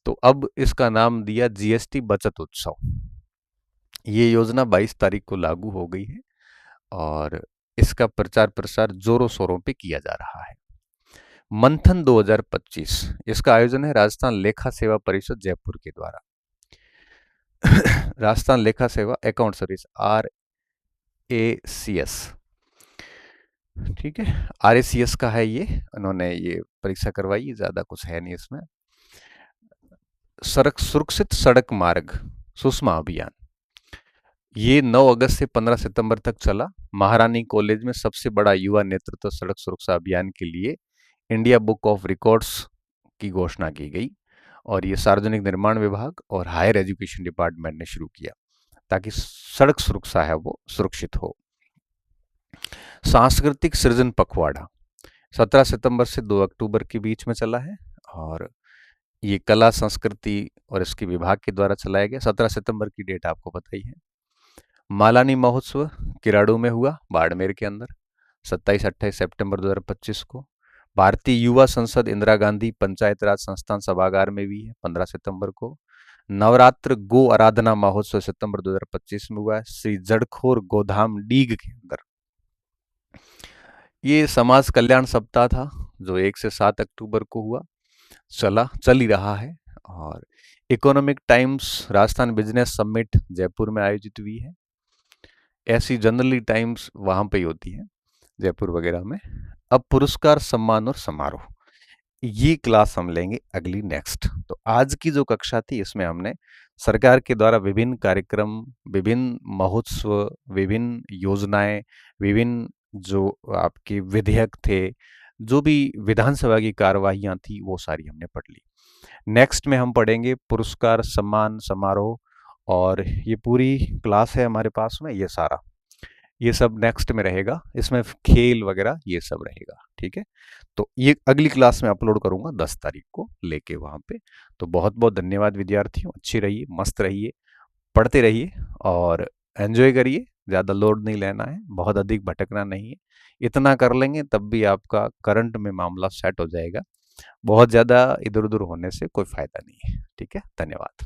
तो अब इसका नाम दिया GST बचत उत्सव। ये योजना 22 तारीख को लागू हो गई है और इसका प्रचार प्रसार जोरों शोरों पे किया जा रहा है। मंथन 2025, इसका आयोजन है राजस्थान लेखा सेवा परिषद जयपुर के द्वारा। राजस्थान लेखा सेवा अकाउंट सर्विस, RACS, ठीक है, RACS का है ये। उन्होंने ये परीक्षा करवाई, ज्यादा कुछ है नहीं इसमें। सुरक्षित सड़क मार्ग सुषमा अभियान, ये 9 अगस्त से 15 सितंबर तक चला। महारानी कॉलेज में सबसे बड़ा युवा नेतृत्व सड़क सुरक्षा अभियान के लिए इंडिया बुक ऑफ रिकॉर्ड्स की घोषणा की गई और ये सार्वजनिक निर्माण विभाग और हायर एजुकेशन डिपार्टमेंट ने शुरू किया ताकि सड़क सुरक्षा है वो सुरक्षित हो। सांस्कृतिक सृजन पखवाड़ा 17 सितंबर से 2 अक्टूबर के बीच में चला है और ये कला संस्कृति और इसके विभाग के द्वारा चलाया गया। 17 सितंबर की डेट आपको पता ही है। मालानी महोत्सव किराड़ू में हुआ, बाड़मेर के अंदर, 27-28 सितंबर 2025 को। भारतीय युवा संसद इंदिरा गांधी पंचायत राज संस्थान सभागार में भी है, 15 सितंबर को। नवरात्र गो आराधना महोत्सव सितंबर 2025 में हुआ है, श्री जड़खोर गोधाम डीग के अंदर। ये समाज कल्याण सप्ताह था जो 1 से 7 अक्टूबर को हुआ, चल ही रहा है। और economic times Rajasthan business summit Jaipur में आयोजित हुई है। ऐसी जनरली टाइम्स वहाँ पे ही होती है जयपुर वगैरह में। अब पुरस्कार सम्मान और समारोह, ये क्लास हम लेंगे अगली नेक्स्ट। तो आज की जो कक्षा थी इसमें हमने सरकार के द्वारा विभिन्न कार्यक्रम, विभिन्न महोत्सव, विभिन्न योजनाएं, विभिन्न जो आपके विधेयक थे, जो भी विधानसभा की कार्यवाहियां थी, वो सारी हमने पढ़ ली। नेक्स्ट में हम पढ़ेंगे पुरस्कार सम्मान समारोह, और ये पूरी क्लास है हमारे पास में, ये सारा ये सब नेक्स्ट में रहेगा। इसमें खेल वगैरह ये सब रहेगा, ठीक है। तो ये अगली क्लास में अपलोड करूंगा 10 तारीख को लेके वहां पे। तो बहुत बहुत धन्यवाद विद्यार्थियों, अच्छी रहिए, मस्त रहिए, पढ़ते रहिए और एंजॉय करिए। ज़्यादा लोड नहीं लेना है, बहुत अधिक भटकना नहीं है। इतना कर लेंगे तब भी आपका करंट में मामला सेट हो जाएगा। बहुत ज़्यादा इधर उधर होने से कोई फायदा नहीं है, ठीक है। धन्यवाद।